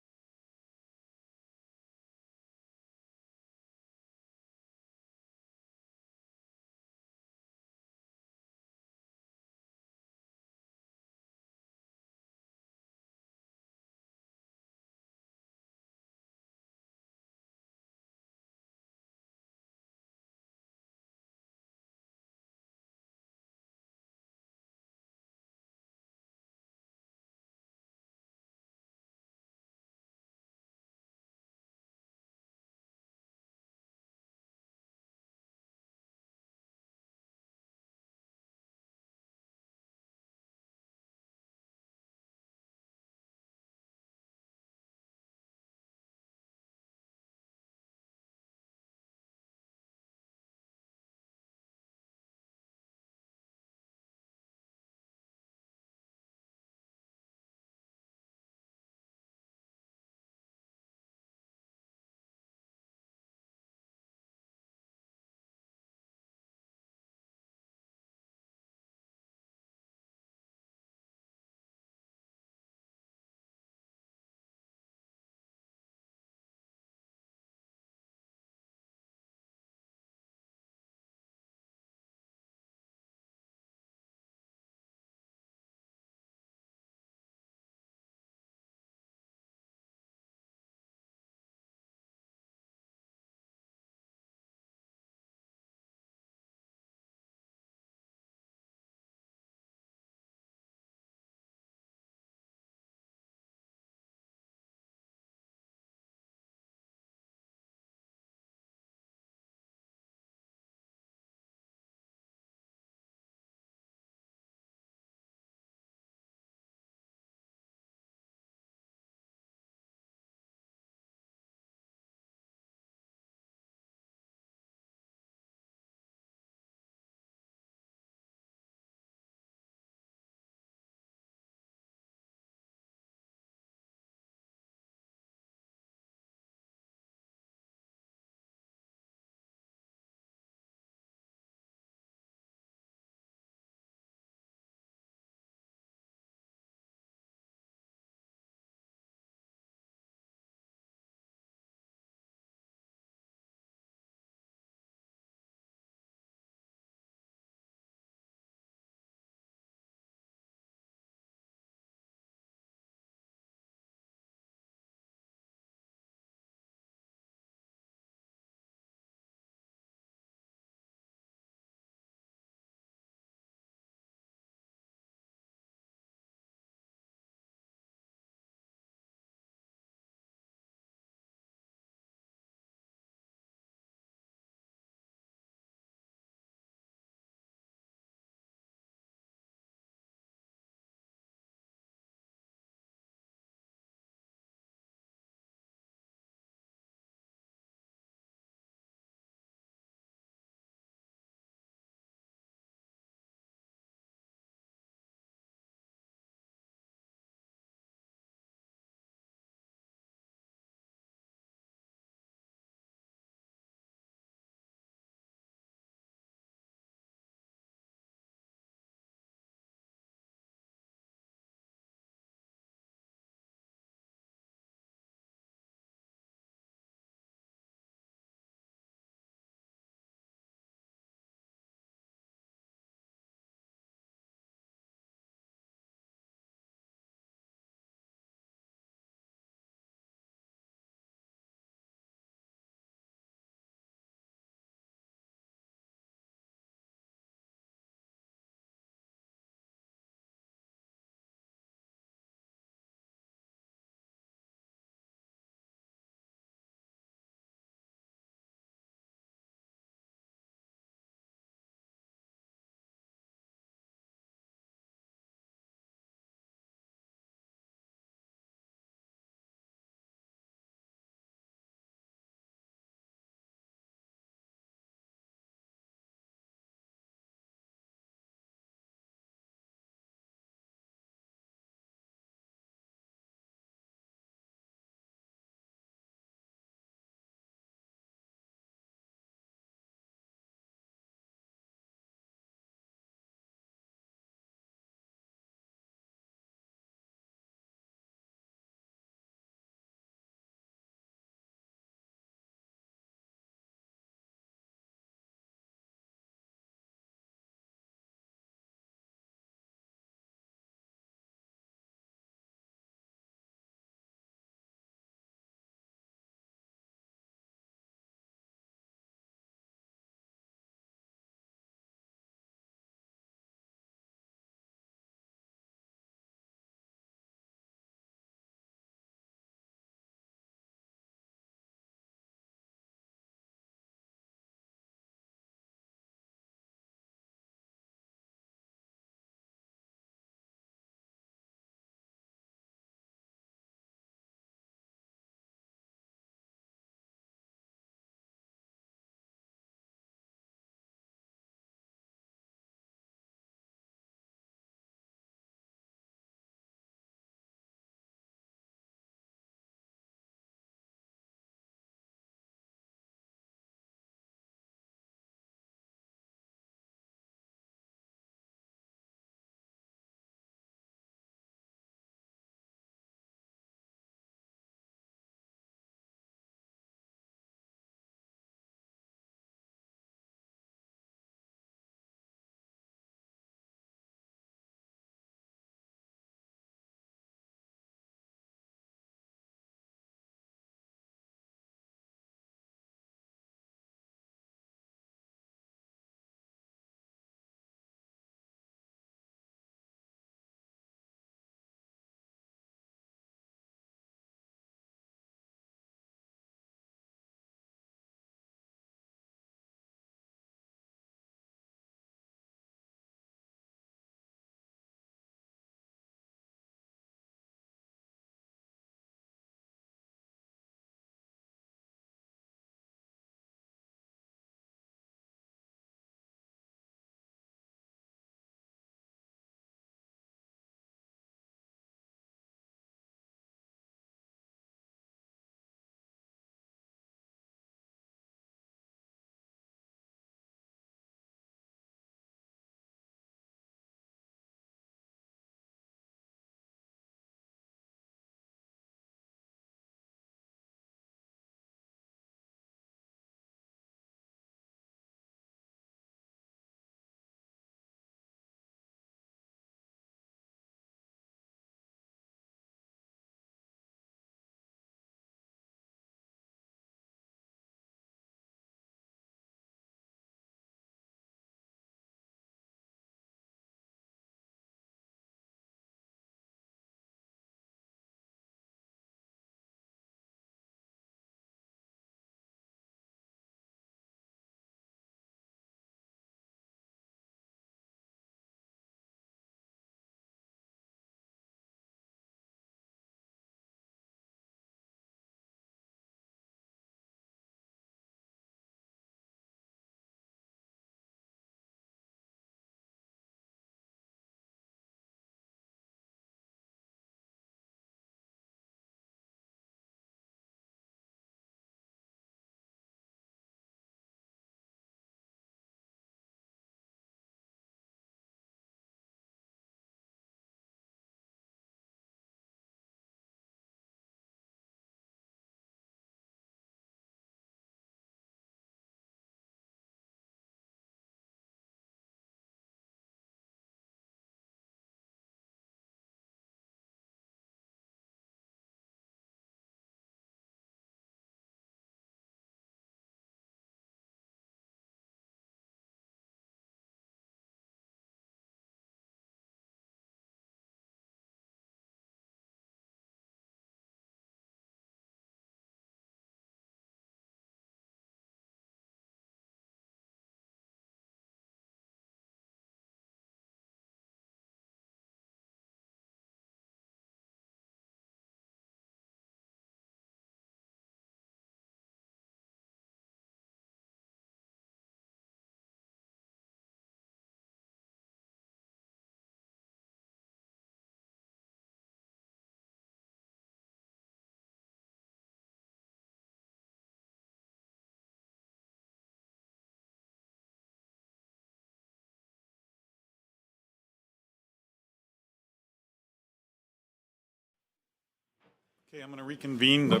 Speaker 2: Okay, I'm going to reconvene the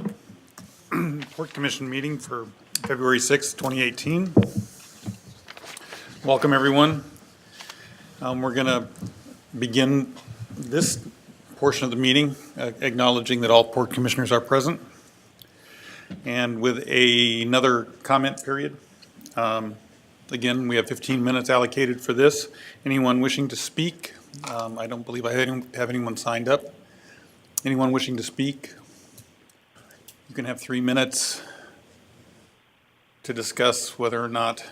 Speaker 2: Port Commission meeting for February 6, 2018. Welcome, everyone. We're going to begin this portion of the meeting acknowledging that all Port Commissioners are present and with another comment period. Again, we have 15 minutes allocated for this. Anyone wishing to speak? I don't believe I have anyone signed up. Anyone wishing to speak? You can have 3 minutes to discuss whether or not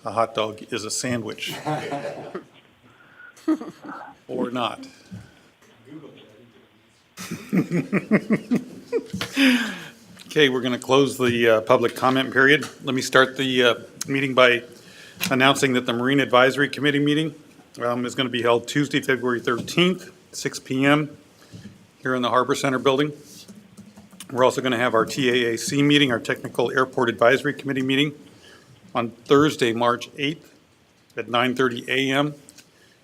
Speaker 2: a hot dog is a sandwich. Or not. Okay, we're going to close the public comment period. Let me start the meeting by announcing that the Marine Advisory Committee meeting is going to be held Tuesday, February 13th, 6 p.m. here in the Harbor Center building. We're also going to have our TAAC meeting, our Technical Airport Advisory Committee meeting, on Thursday, March 8th at 9:30 a.m.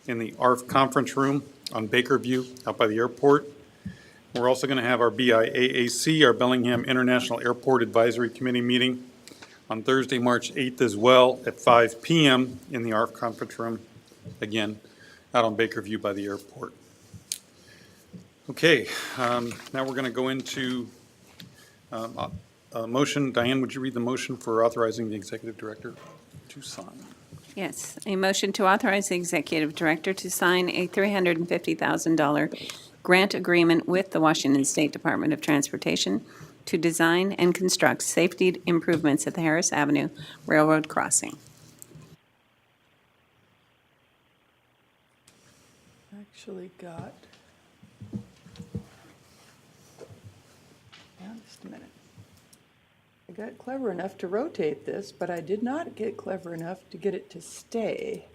Speaker 2: in the ARF conference room on Baker View out by the airport. We're also going to have our BIAAC, our Bellingham International Airport Advisory Committee meeting on Thursday, March 8th as well at 5 p.m. in the ARF conference room, again, out on Baker View by the airport. Okay, now we're going to go into a motion. Diane, would you read the motion for authorizing the executive director to sign?
Speaker 6: Yes, a motion to authorize the executive director to sign a $350,000 grant agreement with the Washington State Department of Transportation to design and construct safety improvements at the Harris Avenue Railroad crossing.
Speaker 12: Actually got, just a minute. I got clever enough to rotate this, but I did not get clever enough to get it to stay.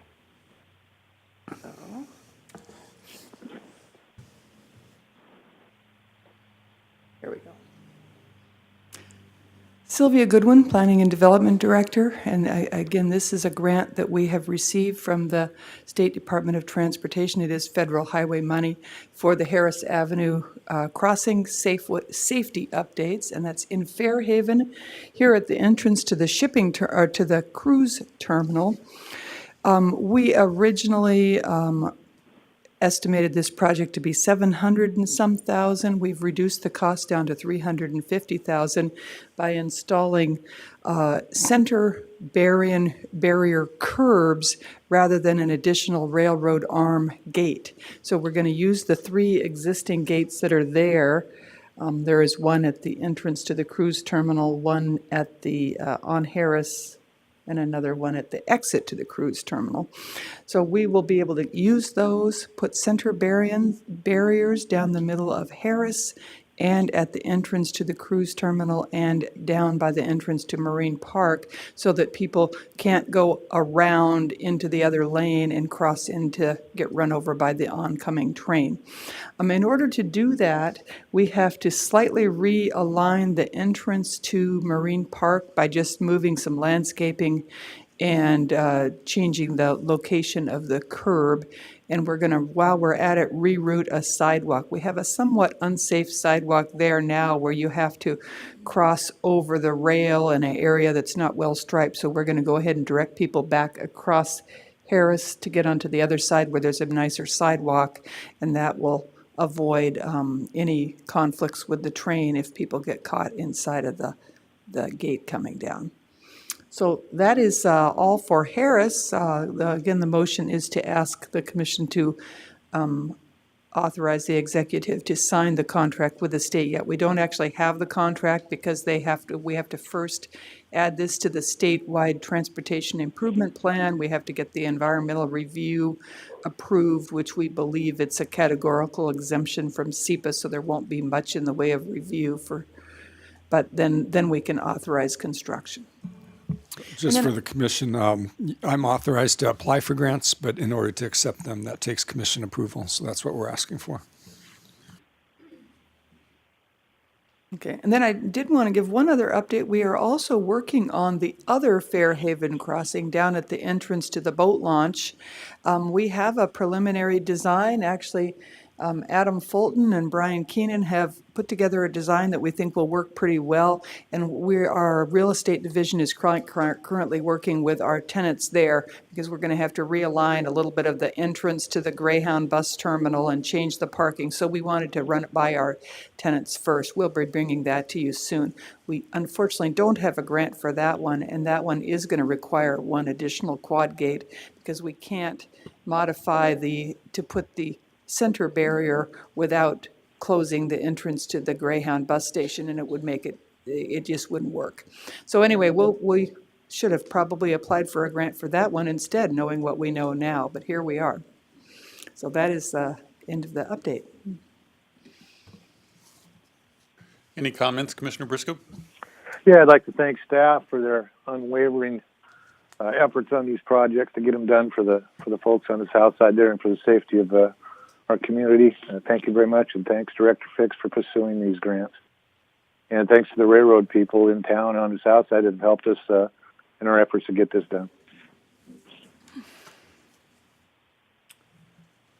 Speaker 12: So. Here we go. Sylvia Goodwin, Planning and Development Director, and again, this is a grant that we have received from the State Department of Transportation. It is federal highway money for the Harris Avenue crossing safety updates, and that's in Fairhaven, here at the entrance to the to the cruise terminal. We originally estimated this project to be $700 and some thousand. We've reduced the cost down to $350,000 by installing center barrier curbs rather than an additional railroad arm gate. So we're going to use the 3 existing gates that are there. There is one at the entrance to the cruise terminal, one at the on Harris, and another one at the exit to the cruise terminal. So we will be able to use those, put center barriers down the middle of Harris and at the entrance to the cruise terminal and down by the entrance to Marine Park so that people can't go around into the other lane and cross into, get run over by the oncoming train. In order to do that, we have to slightly realign the entrance to Marine Park by just moving some landscaping and changing the location of the curb. And we're going to, while we're at it, reroute a sidewalk. We have a somewhat unsafe sidewalk there now where you have to cross over the rail in an area that's not well striped. So we're going to go ahead and direct people back across Harris to get onto the other side where there's a nicer sidewalk, and that will avoid any conflicts with the train if people get caught inside of the gate coming down. So that is all for Harris. Again, the motion is to ask the commission to authorize the executive to sign the contract with the state yet. We don't actually have the contract because we have to first add this to the statewide transportation improvement plan. We have to get the environmental review approved, which we believe it's a categorical exemption from SEPA, so there won't be much in the way of review but then we can authorize construction.
Speaker 1: Just for the commission, I'm authorized to apply for grants, but in order to accept them, that takes commission approval. So that's what we're asking for.
Speaker 12: Okay, and then I did want to give one other update. We are also working on the other Fairhaven crossing down at the entrance to the boat launch. We have a preliminary design. Actually, Adam Fulton and Brian Keenan have put together a design that we think will work pretty well, and our real estate division is currently working with our tenants there, because we're going to have to realign a little bit of the entrance to the Greyhound bus terminal and change the parking, so we wanted to run it by our tenants first. We'll be bringing that to you soon. We unfortunately don't have a grant for that one, and that one is going to require one additional quad gate, because we can't modify to put the center barrier without closing the entrance to the Greyhound bus station, and it just wouldn't work. So anyway, we should have probably applied for a grant for that one instead, knowing what we know now, but here we are. So that is the end of the update.
Speaker 2: Any comments, Commissioner Briscoe?
Speaker 3: Yeah, I'd like to thank staff for their unwavering efforts on these projects to get them done for the folks on the south side there and for the safety of our community. Thank you very much, and thanks Director Fix for pursuing these grants. And thanks to the railroad people in town on the south side that have helped us in our efforts to get this done.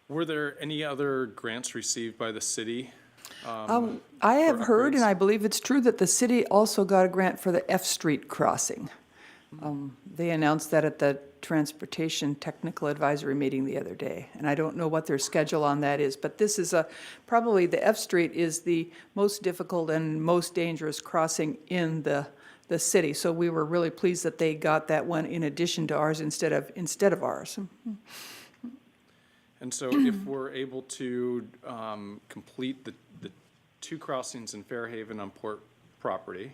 Speaker 7: Were there any other grants received by the city?
Speaker 12: I have heard, and I believe it's true, that the city also got a grant for the F Street crossing. They announced that at the Transportation Technical Advisory meeting the other day, and I don't know what their schedule on that is, but this is probably the F Street is the most difficult and most dangerous crossing in the city, so we were really pleased that they got that one in addition to ours instead of ours.
Speaker 7: And so if we're able to complete the two crossings in Fairhaven on Port property,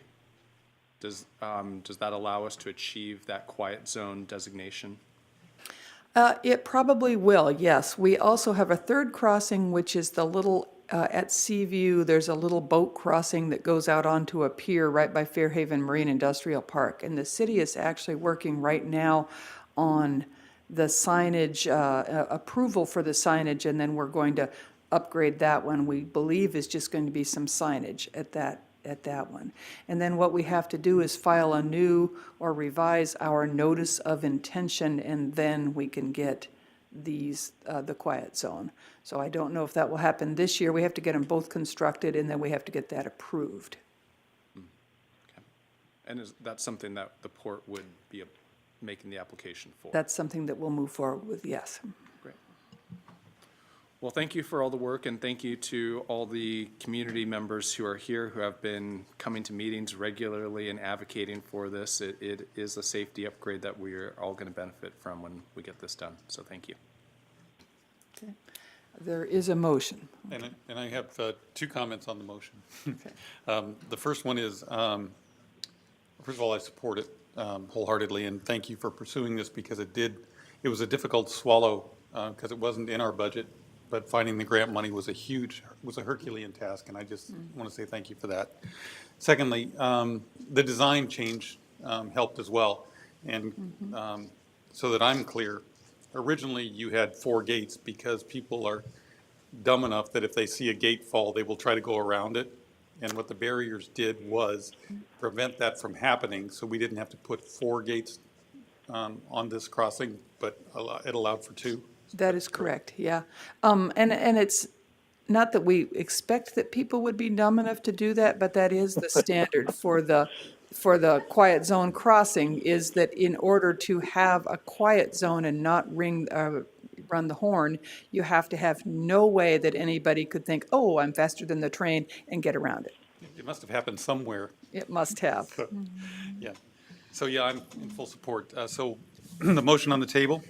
Speaker 7: does that allow us to achieve that quiet zone designation?
Speaker 12: It probably will, yes. We also have a third crossing, which is the little, at Seaview, there's a little boat crossing that goes out onto a pier right by Fairhaven Marine Industrial Park. And the city is actually working right now on the signage, approval for the signage, and then we're going to upgrade that one. We believe is just going to be some signage at that one. And then what we have to do is file a new or revise our notice of intention, and then we can get these, the quiet zone. So I don't know if that will happen this year. We have to get them both constructed, and then we have to get that approved.
Speaker 7: Okay. And is that something that the port would be making the application for?
Speaker 12: That's something that we'll move forward with, yes.
Speaker 7: Great. Well, thank you for all the work, and thank you to all the community members who are here who have been coming to meetings regularly and advocating for this. It is a safety upgrade that we are all going to benefit from when we get this done. So thank you.
Speaker 12: Okay. There is a motion.
Speaker 2: And I have two comments on the motion.
Speaker 12: Okay.
Speaker 2: The first one is, first of all, I support it wholeheartedly, and thank you for pursuing this, because it was a difficult swallow because it wasn't in our budget, but finding the grant money was a Herculean task, and I just want to say thank you for that. Secondly, the design change helped as well, and so that I'm clear, originally you had 4 gates because people are dumb enough that if they see a gate fall, they will try to go around it. And what the barriers did was prevent that from happening, so we didn't have to put 4 gates on this crossing, but it allowed for 2.
Speaker 12: That is correct, yeah. And it's not that we expect that people would be dumb enough to do that, but that is the standard for the quiet zone crossing, is that in order to have a quiet zone and not run the horn, you have to have no way that anybody could think, oh, I'm faster than the train, and get around it.
Speaker 2: It must have happened somewhere.
Speaker 12: It must have.
Speaker 2: Yeah. So, yeah, I'm in full support. So the motion on the table,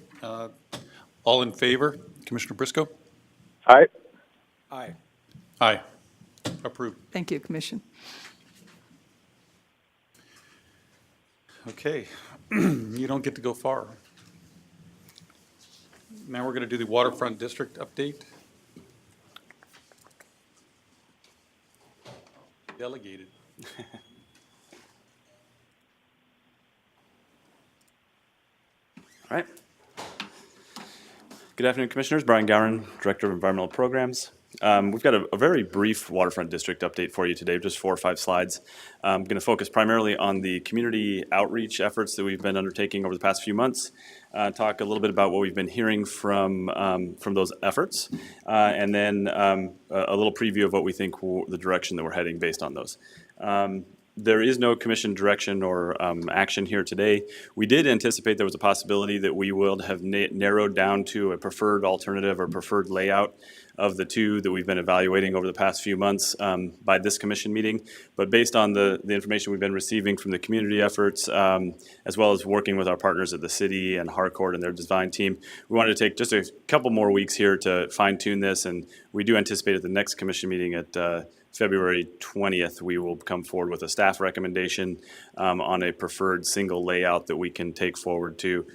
Speaker 2: all in favor? Commissioner Briscoe?
Speaker 3: Aye.
Speaker 7: Aye.
Speaker 2: Aye. Approved.
Speaker 12: Thank you, Commission.
Speaker 2: Okay. You don't get to go far. Now we're going to do the waterfront district update. Delegated.
Speaker 13: All right. Good afternoon, Commissioners. Brian Gowron, Director of Environmental Programs. We've got a very brief waterfront district update for you today, just 4 or 5 slides. I'm going to focus primarily on the community outreach efforts that we've been undertaking over the past few months, talk a little bit about what we've been hearing from those efforts, and then a little preview of what we think the direction that we're heading based on those. There is no commission direction or action here today. We did anticipate there was a possibility that we would have narrowed down to a preferred alternative or preferred layout of the two that we've been evaluating over the past few months by this commission meeting. But based on the information we've been receiving from the community efforts, as well as working with our partners at the city and Harcourt and their design team, we wanted to take just a couple more weeks here to fine tune this. And we do anticipate at the next commission meeting at February 20th, we will come forward with a staff recommendation on a preferred single layout that we can take forward to,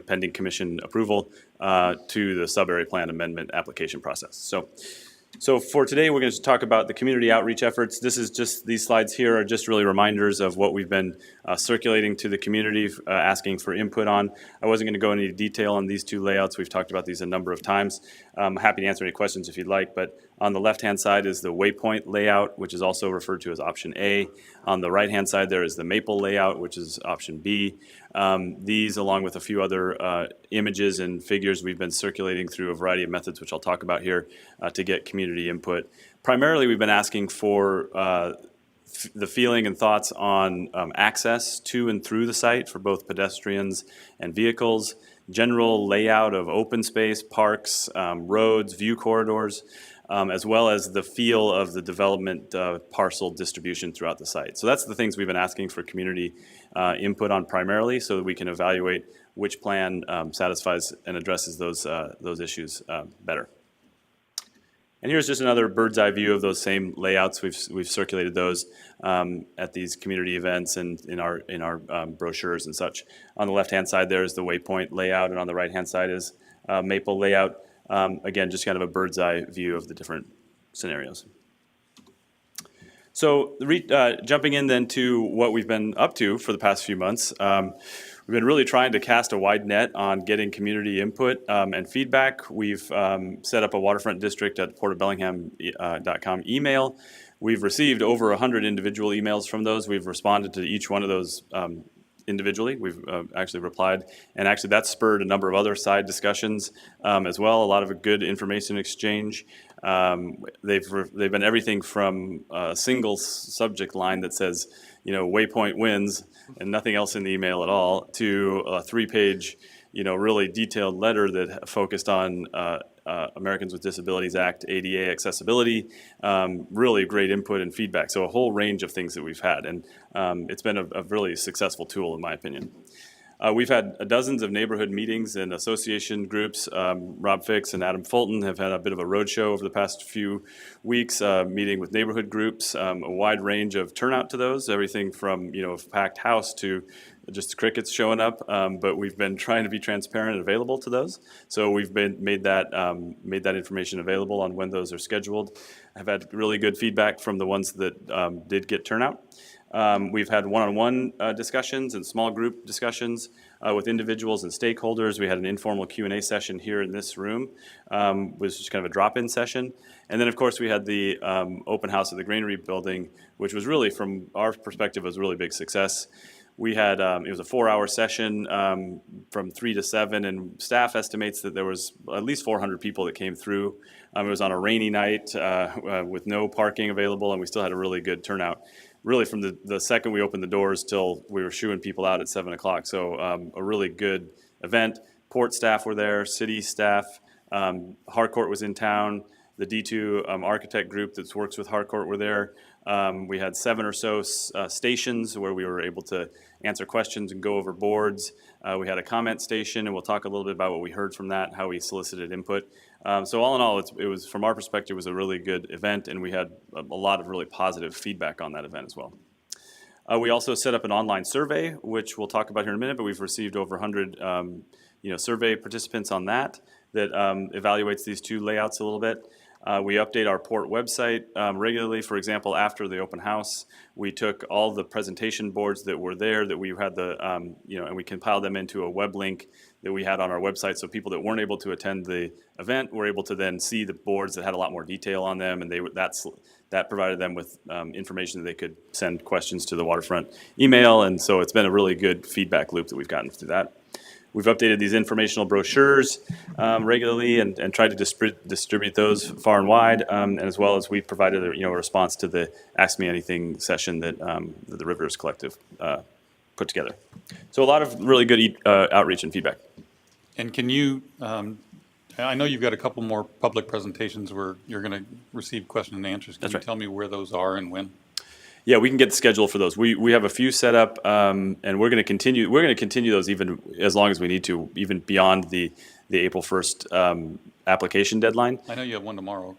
Speaker 13: pending commission approval, to the sub-area plan amendment application process. So for today, we're going to talk about the community outreach efforts. These slides here are just really reminders of what we've been circulating to the community, asking for input on. I wasn't going to go into any detail on these two layouts. We've talked about these a number of times. I'm happy to answer any questions if you'd like, but on the left-hand side is the Waypoint layout, which is also referred to as option A. On the right-hand side, there is the Maple layout, which is option B. These, along with a few other images and figures, we've been circulating through a variety of methods, which I'll talk about here, to get community input. Primarily, we've been asking for the feeling and thoughts on access to and through the site for both pedestrians and vehicles, general layout of open space, parks, roads, view corridors, as well as the feel of the development parcel distribution throughout the site. So that's the things we've been asking for community input on primarily, so that we can evaluate which plan satisfies and addresses those issues better. And here's just another bird's eye view of those same layouts. We've circulated those at these community events and in our brochures and such. On the left-hand side there is the Waypoint layout, and on the right-hand side is Maple layout. Again, just kind of a bird's eye view of the different scenarios. So jumping in then to what we've been up to for the past few months, we've been really trying to cast a wide net on getting community input and feedback. We've set up a waterfront district at portofbellingham.com email. We've received over 100 individual emails from those. We've responded to each one of those individually. We've actually replied, and actually that spurred a number of other side discussions as well. A lot of good information exchange. They've been everything from a single subject line that says, Waypoint wins, and nothing else in the email at all, to a 3-page, really detailed letter that focused on Americans with Disabilities Act, ADA accessibility, really great input and feedback. So a whole range of things that we've had, and it's been a really successful tool in my opinion. We've had dozens of neighborhood meetings and association groups. Rob Fix and Adam Fulton have had a bit of a roadshow over the past few weeks, meeting with neighborhood groups, a wide range of turnout to those, everything from a packed house to just crickets showing up, but we've been trying to be transparent and available to those. So we've made that information available on when those are scheduled. I've had really good feedback from the ones that did get turnout. We've had one-on-one discussions and small group discussions with individuals and stakeholders. We had an informal Q&A session here in this room, was just kind of a drop-in session. And then, of course, we had the open house at the Granary Building, which was really, from our perspective, was a really big success. We had, it was a 4-hour session from 3 to 7, and staff estimates that there was at least 400 people that came through. It was on a rainy night with no parking available, and we still had a really good turnout. Really, from the second we opened the doors till we were shooing people out at 7 o'clock. So a really good event. Port staff were there, city staff. Harcourt was in town. The D2 architect group that works with Harcourt were there. We had 7 or so stations where we were able to answer questions and go over boards. We had a comment station, and we'll talk a little bit about what we heard from that, how we solicited input. So all in all, it was, from our perspective, it was a really good event, and we had a lot of really positive feedback on that event as well. We also set up an online survey, which we'll talk about here in a minute, but we've received over 100 survey participants on that evaluates these two layouts a little bit. We update our port website regularly. For example, after the open house, we took all the presentation boards that were there that we had and we compiled them into a web link that we had on our website. So people that weren't able to attend the event were able to then see the boards that had a lot more detail on them, and that provided them with information that they could send questions to the waterfront email. And so it's been a really good feedback loop that we've gotten through that. We've updated these informational brochures regularly and tried to distribute those far and wide, and as well as we provided a response to the Ask Me Anything session that the Rivers Collective put together. So a lot of really good outreach and feedback.
Speaker 2: And can you, I know you've got a couple more public presentations where you're going to receive question and answers. Can
Speaker 13: That's
Speaker 2: you
Speaker 13: right.
Speaker 2: tell me where those are and when?
Speaker 13: Yeah, we can get the schedule for those. We have a few set up, and we're going to continue. We're going to continue those even as long as we need to, even beyond the April 1st application deadline.
Speaker 2: I know you have one tomorrow.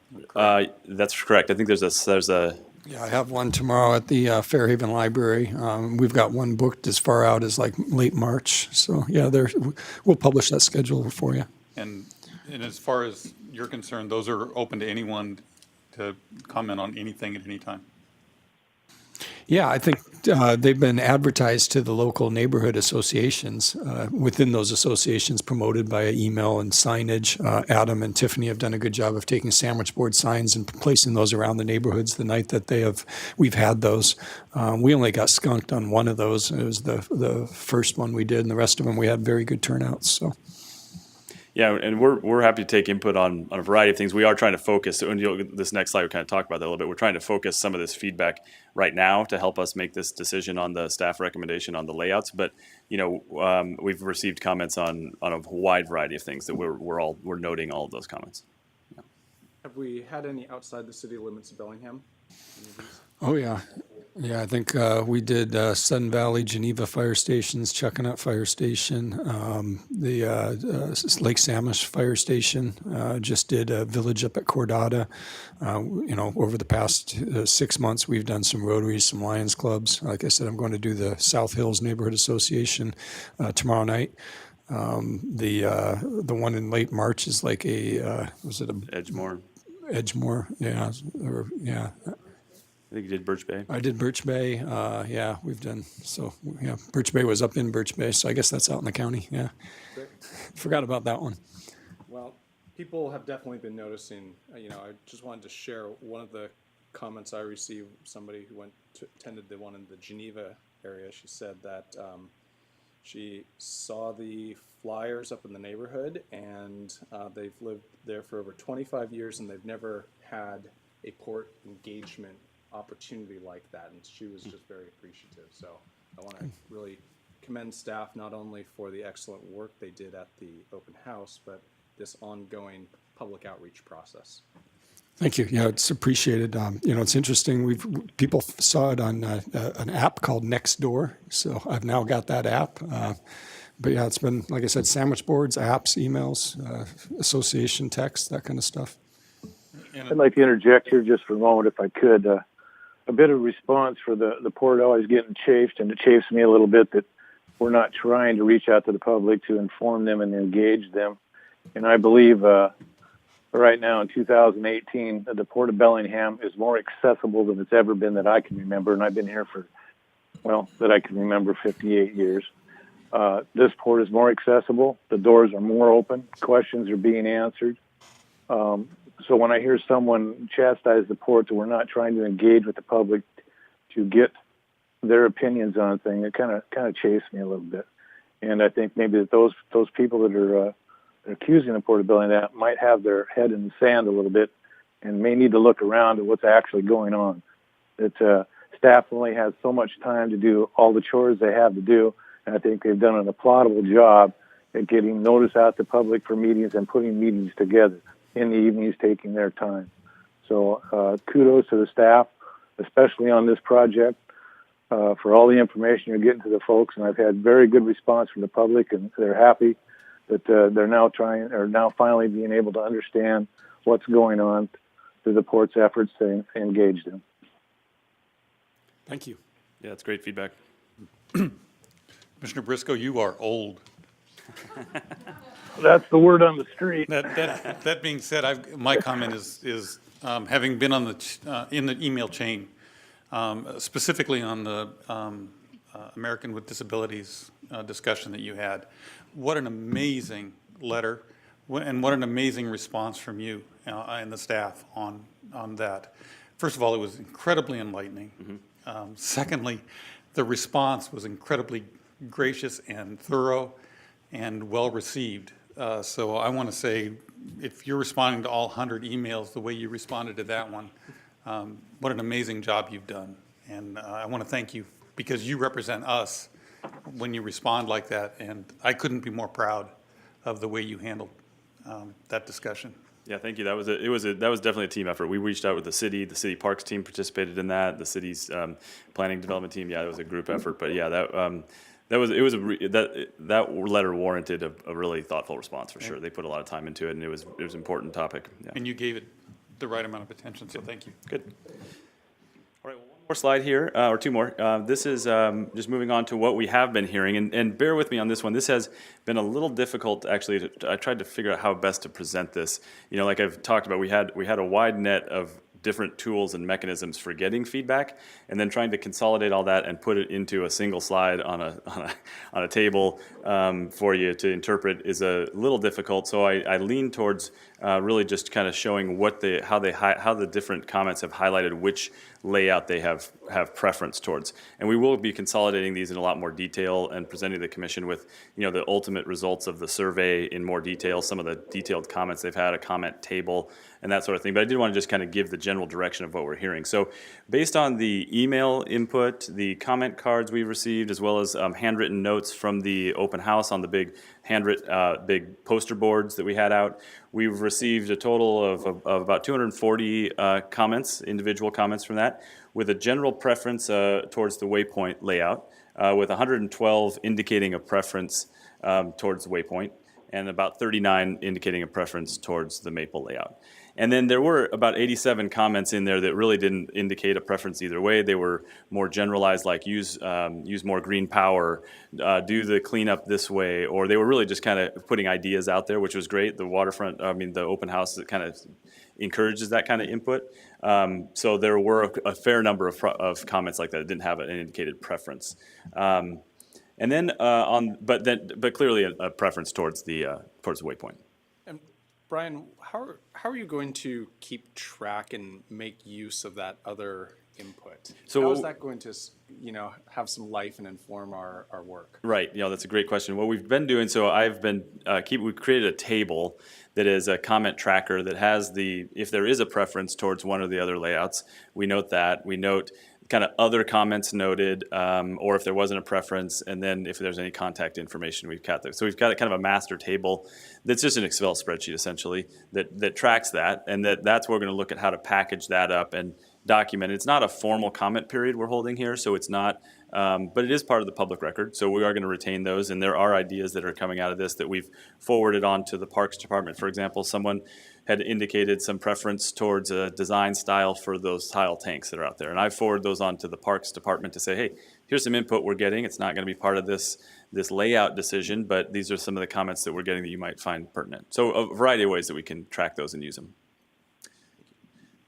Speaker 13: That's correct. I think there's a
Speaker 1: Yeah, I have one tomorrow at the Fairhaven Library. We've got one booked as far out as like late March. So yeah, we'll publish that schedule for you.
Speaker 2: And as far as you're concerned, those are open to anyone to comment on anything at any time?
Speaker 1: Yeah, I think they've been advertised to the local neighborhood associations. Within those associations, promoted via email and signage. Adam and Tiffany have done a good job of taking sandwich board signs and placing those around the neighborhoods the night that we've had those. We only got skunked on one of those. It was the first one we did, and the rest of them we had very good turnouts. So.
Speaker 13: Yeah, and we're happy to take input on a variety of things. We are trying to focus, and this next slide we kind of talk about that a little bit. We're trying to focus some of this feedback right now to help us make this decision on the staff recommendation on the layouts. But we've received comments on a wide variety of things that we're noting all of those comments. Yeah.
Speaker 7: Have we had any outside the city limits of Bellingham?
Speaker 1: Oh, yeah. Yeah, I think we did Sun Valley, Geneva Fire Stations, Chuckanut Fire Station, the Lake Samish Fire Station, just did a village up at Cordata. Over the past 6 months, we've done some Rotaries, some Lions Clubs. Like I said, I'm going to do the South Hills Neighborhood Association tomorrow night. The one in late March is like
Speaker 13: Edgemore.
Speaker 1: Edgemore, yeah, yeah.
Speaker 13: I think you did Birch Bay.
Speaker 1: I did Birch Bay. Yeah, we've done. So, yeah, Birch Bay was up in Birch Bay. So I guess that's out in the county. Yeah.
Speaker 7: Great.
Speaker 1: Forgot about that one.
Speaker 7: Well, people have definitely been noticing, I just wanted to share one of the comments I received, somebody who attended the one in the Geneva area. She said that she saw the flyers up in the neighborhood, and they've lived there for over 25 years, and they've never had a port engagement opportunity like that, and she was just very appreciative. So I want to really commend staff not only for the excellent work they did at the open house, but this ongoing public outreach process.
Speaker 1: Thank you. Yeah, it's appreciated. It's interesting. People saw it on an app called Nextdoor, so I've now got that app. But yeah, it's been, like I said, sandwich boards, apps, emails, association text, that kind of stuff.
Speaker 3: I'd like to interject here just for a moment, if I could. A bit of response for the port always getting chafed, and it chafes me a little bit that we're not trying to reach out to the public to inform them and engage them. And I believe right now in 2018, the Port of Bellingham is more accessible than it's ever been that I can remember, and I've been here that I can remember 58 years. This port is more accessible. The doors are more open. Questions are being answered. So when I hear someone chastise the port that we're not trying to engage with the public to get their opinions on things, it kind of chafes me a little bit. And I think maybe that those people that are accusing the Port of Bellingham might have their head in the sand a little bit and may need to look around at what's actually going on. That staff only has so much time to do all the chores they have to do, and I think they've done an applaudable job at getting notice out to public for meetings and putting meetings together in the evenings, taking their time. So kudos to the staff, especially on this project, for all the information you're getting to the folks. And I've had very good response from the public, and they're happy that they're now finally being able to understand what's going on through the port's efforts to engage them.
Speaker 1: Thank you.
Speaker 13: Yeah, that's great feedback.
Speaker 2: Commissioner Briscoe, you are old.
Speaker 3: That's the word on the street.
Speaker 2: That being said, my comment is having been on in the email chain, specifically on the American with Disabilities discussion that you had, what an amazing letter and what an amazing response from you and the staff on that. First of all, it was incredibly enlightening. Secondly, the response was incredibly gracious and thorough and well-received. So I want to say, if you're responding to all 100 emails the way you responded to that one, what an amazing job you've done. And I want to thank you because you represent us when you respond like that. And I couldn't be more proud of the way you handled that discussion.
Speaker 13: Yeah, thank you. That was definitely a team effort. We reached out with the city parks team participated in that, the city's planning development team. Yeah, it was a group effort. But yeah, that letter warranted a really thoughtful response for sure. They put a lot of time into it, and it was an important topic. Yeah.
Speaker 2: And you gave it the right amount of attention, so thank you.
Speaker 13: Good. All right, well, one more slide here, or two more. This is just moving on to what we have been hearing, and bear with me on this one. This has been a little difficult, actually. I tried to figure out how best to present this. You know, like I've talked about, we had a wide net of different tools and mechanisms for getting feedback, and then trying to consolidate all that and put it into a single slide on a table for you to interpret is a little difficult. So I lean towards really just kind of showing how the different comments have highlighted which layout they have preference towards. And we will be consolidating these in a lot more detail and presenting the commission with, you know, the ultimate results of the survey in more detail, some of the detailed comments they've had, a comment table, and that sort of thing. But I did want to just kind of give the general direction of what we're hearing. So based on the email input, the comment cards we've received, as well as handwritten notes from the open house on the big big poster boards that we had out, we've received a total of about 240 comments, individual comments from that, with a general preference towards the Waypoint layout, with 112 indicating a preference towards the Waypoint, and about 39 indicating a preference towards the Maple layout. And then there were about 87 comments in there that really didn't indicate a preference either way. They were more generalized, like use more green power, do the cleanup this way, or they were really just kind of putting ideas out there, which was great. The open house that kind of encourages that kind of input. So there were a fair number of comments like that that didn't have an indicated preference. And then but clearly a preference towards the Waypoint.
Speaker 7: And Brian, how are you going to keep track and make use of that other input?
Speaker 13: So
Speaker 7: how is that going to, have some life and inform our work?
Speaker 13: Right. Yeah, that's a great question. What we've been doing, so we created a table that is a comment tracker that has if there is a preference towards one or the other layouts, we note that. We note kind of other comments noted, or if there wasn't a preference, and then if there's any contact information, we've got that. So we've got kind of a master table that's just an Excel spreadsheet essentially that tracks that, and that's where we're going to look at how to package that up and document. It's not a formal comment period we're holding here, so it's not, but it is part of the public record, so we are going to retain those, and there are ideas that are coming out of this that we've forwarded on to the Parks Department. For example, someone had indicated some preference towards a design style for those tile tanks that are out there, and I forward those on to the Parks Department to say, hey, here's some input we're getting. It's not going to be part of this layout decision, but these are some of the comments that we're getting that you might find pertinent. So a variety of ways that we can track those and use them.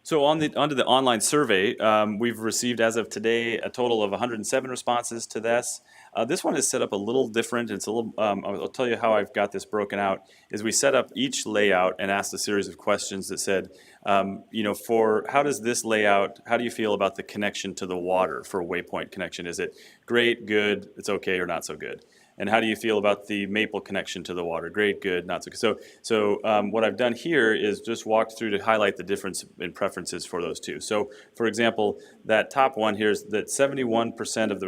Speaker 13: So onto the online survey, we've received as of today a total of 107 responses to this. This one is set up a little different. It's a little. I'll tell you how I've got this broken out. Is we set up each layout and asked a series of questions that said, for how does this layout? How do you feel about the connection to the water for Waypoint connection? Is it great, good, it's okay, or not so good? And how do you feel about the Maple connection to the water? Great, good, not so good. So what I've done here is just walked through to highlight the difference in preferences for those two. So for example, that top one here is that 71% of the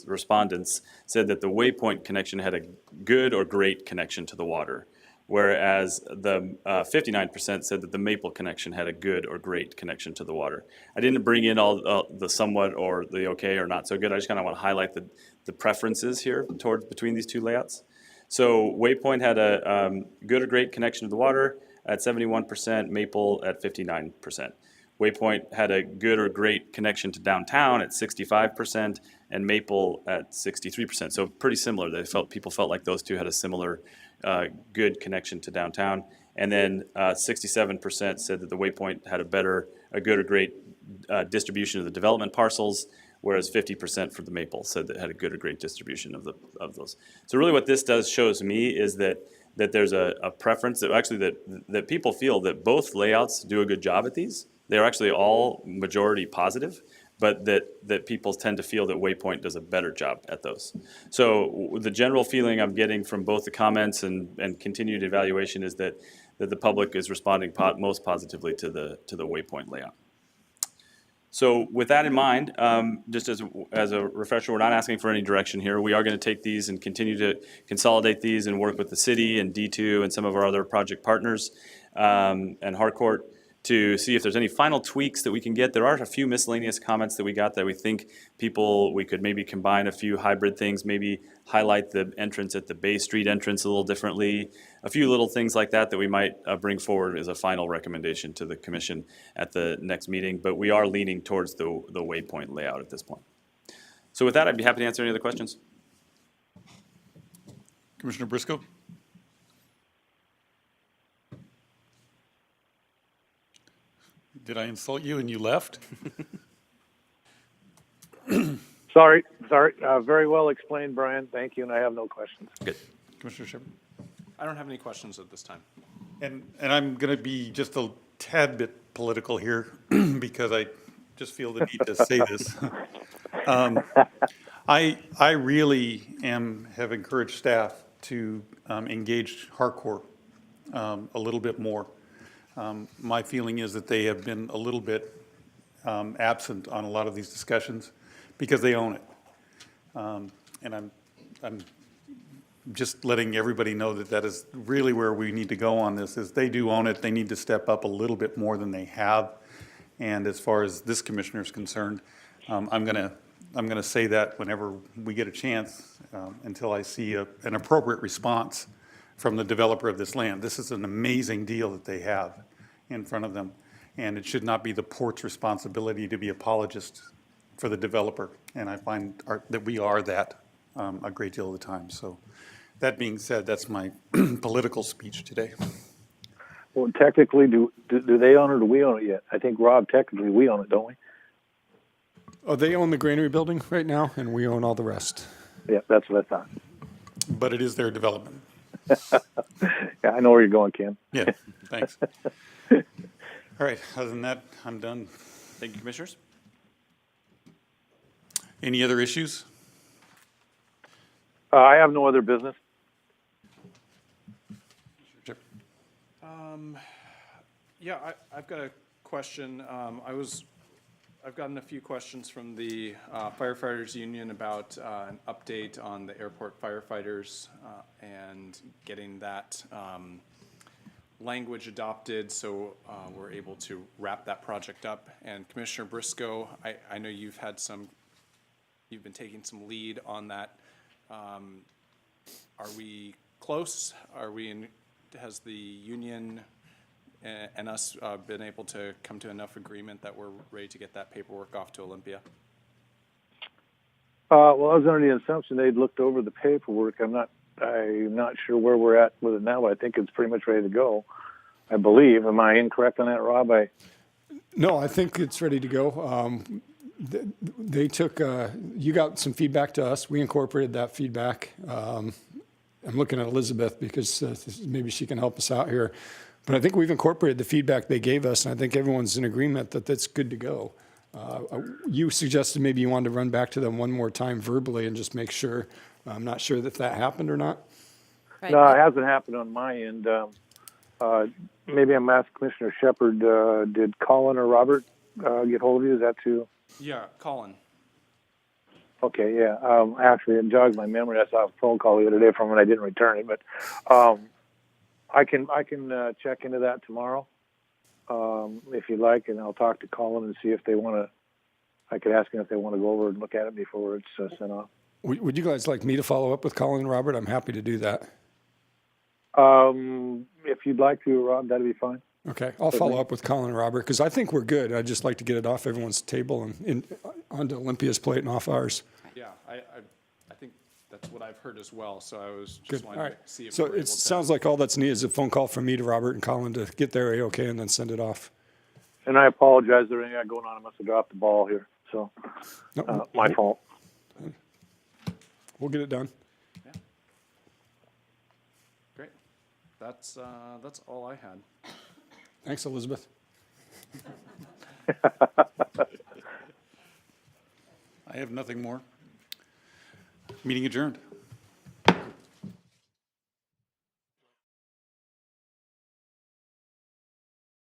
Speaker 13: respondents said that the Waypoint connection had a good or great connection to the water, whereas the 59% said that the Maple connection had a good or great connection to the water. I didn't bring in all the somewhat or the okay or not so good. I just kind of want to highlight the preferences here between these two layouts. So Waypoint had a good or great connection to the water at 71%, Maple at 59%. Waypoint had a good or great connection to downtown at 65%, and Maple at 63%. So pretty similar. People felt like those two had a similar good connection to downtown. And then 67% said that the Waypoint had a good or great distribution of the development parcels, whereas 50% for the Maple said that it had a good or great distribution of those. So really what this shows me is that there's a preference that people feel that both layouts do a good job at these. They're actually all majority positive, but that people tend to feel that Waypoint does a better job at those. So the general feeling I'm getting from both the comments and continued evaluation is that the public is responding most positively to the Waypoint layout. So with that in mind, just as a refresher, we're not asking for any direction here. We are going to take these and continue to consolidate these and work with the city and D2 and some of our other project partners and Harcourt to see if there's any final tweaks that we can get. There are a few miscellaneous comments that we got that we think we could maybe combine a few hybrid things, maybe highlight the entrance at the Bay Street entrance a little differently, a few little things like that we might bring forward as a final recommendation to the commission at the next meeting, but we are leaning towards the Waypoint layout at this point. So with that, I'd be happy to answer any other questions.
Speaker 2: Commissioner Briscoe? Did I insult you and you left?
Speaker 3: Sorry. Very well explained, Brian. Thank you, and I have no questions.
Speaker 13: Good.
Speaker 2: Commissioner Shepard?
Speaker 7: I don't have any questions at this time.
Speaker 2: And I'm going to be just a tad bit political here because I just feel the need to say this. I really have encouraged staff to engage Harcourt a little bit more. My feeling is that they have been a little bit absent on a lot of these discussions because they own it. And I'm just letting everybody know that is really where we need to go on this, is they do own it. They need to step up a little bit more than they have. And as far as this commissioner is concerned, I'm gonna say that whenever we get a chance, until I see an appropriate response from the developer of this land. This is an amazing deal that they have in front of them, and it should not be the port's responsibility to be apologist for the developer. And I find that we are that a great deal of the time. So that being said, that's my political speech today.
Speaker 3: Well, technically, do they own it or do we own it yet? I think, Rob, technically we own it, don't we?
Speaker 1: Oh, they own the granary building right now, and we own all the rest.
Speaker 3: Yeah, that's what I thought.
Speaker 2: But it is their development.
Speaker 3: Yeah, I know where you're going, Ken.
Speaker 2: Yeah, thanks. All right, other than that, I'm done.
Speaker 13: Thank you, commissioners.
Speaker 2: Any other issues?
Speaker 3: I have no other business.
Speaker 7: Yeah, I've got a question. I've gotten a few questions from the firefighters union about an update on the airport firefighters and getting that language adopted so we're able to wrap that project up. And Commissioner Briscoe, I know you've been taking some lead on that. Are we close? Has the union and us been able to come to enough agreement that we're ready to get that paperwork off to Olympia?
Speaker 3: Well, I was under the assumption they'd looked over the paperwork. I'm not sure where we're at with it now, but I think it's pretty much ready to go. I believe. Am I incorrect on that, Rob?
Speaker 1: No, I think it's ready to go. They took, you got some feedback to us. We incorporated that feedback. I'm looking at Elizabeth because maybe she can help us out here. But I think we've incorporated the feedback they gave us, and I think everyone's in agreement that that's good to go. You suggested maybe you wanted to run back to them one more time verbally and just make sure. I'm not sure that happened or not.
Speaker 6: Right.
Speaker 3: No, it hasn't happened on my end. Maybe I'm asking Commissioner Shepard, did Colin or Robert get hold of you? Is that too?
Speaker 7: Yeah, Colin.
Speaker 3: Okay, yeah. Actually, it jogs my memory. I saw a phone call the other day from him and I didn't return it, but I can check into that tomorrow if you'd like, and I'll talk to Colin and see if they want to. I could ask them if they want to go over and look at it before it's sent off.
Speaker 1: Would you guys like me to follow up with Colin and Robert? I'm happy to do that.
Speaker 3: If you'd like to, Rob, that'd be fine.
Speaker 1: Okay, I'll follow up with Colin and Robert because I think we're good. I'd just like to get it off everyone's table and onto Olympia's plate and off ours.
Speaker 7: Yeah, I think that's what I've I've heard as well, so I was
Speaker 1: Good,
Speaker 7: just
Speaker 1: all
Speaker 7: wanting
Speaker 1: right.
Speaker 7: to see if
Speaker 1: So
Speaker 7: we were able
Speaker 1: it
Speaker 7: to.
Speaker 1: sounds like all that's needed is a phone call from me to Robert and Colin to get their A-OK and then send it off.
Speaker 3: And I apologize, there anything going on, I must have dropped the ball here, so,
Speaker 1: No,
Speaker 3: my fault.
Speaker 1: We'll get it done.
Speaker 7: Great. That's all I had.
Speaker 1: Thanks, Elizabeth.
Speaker 2: I have nothing more. Meeting adjourned.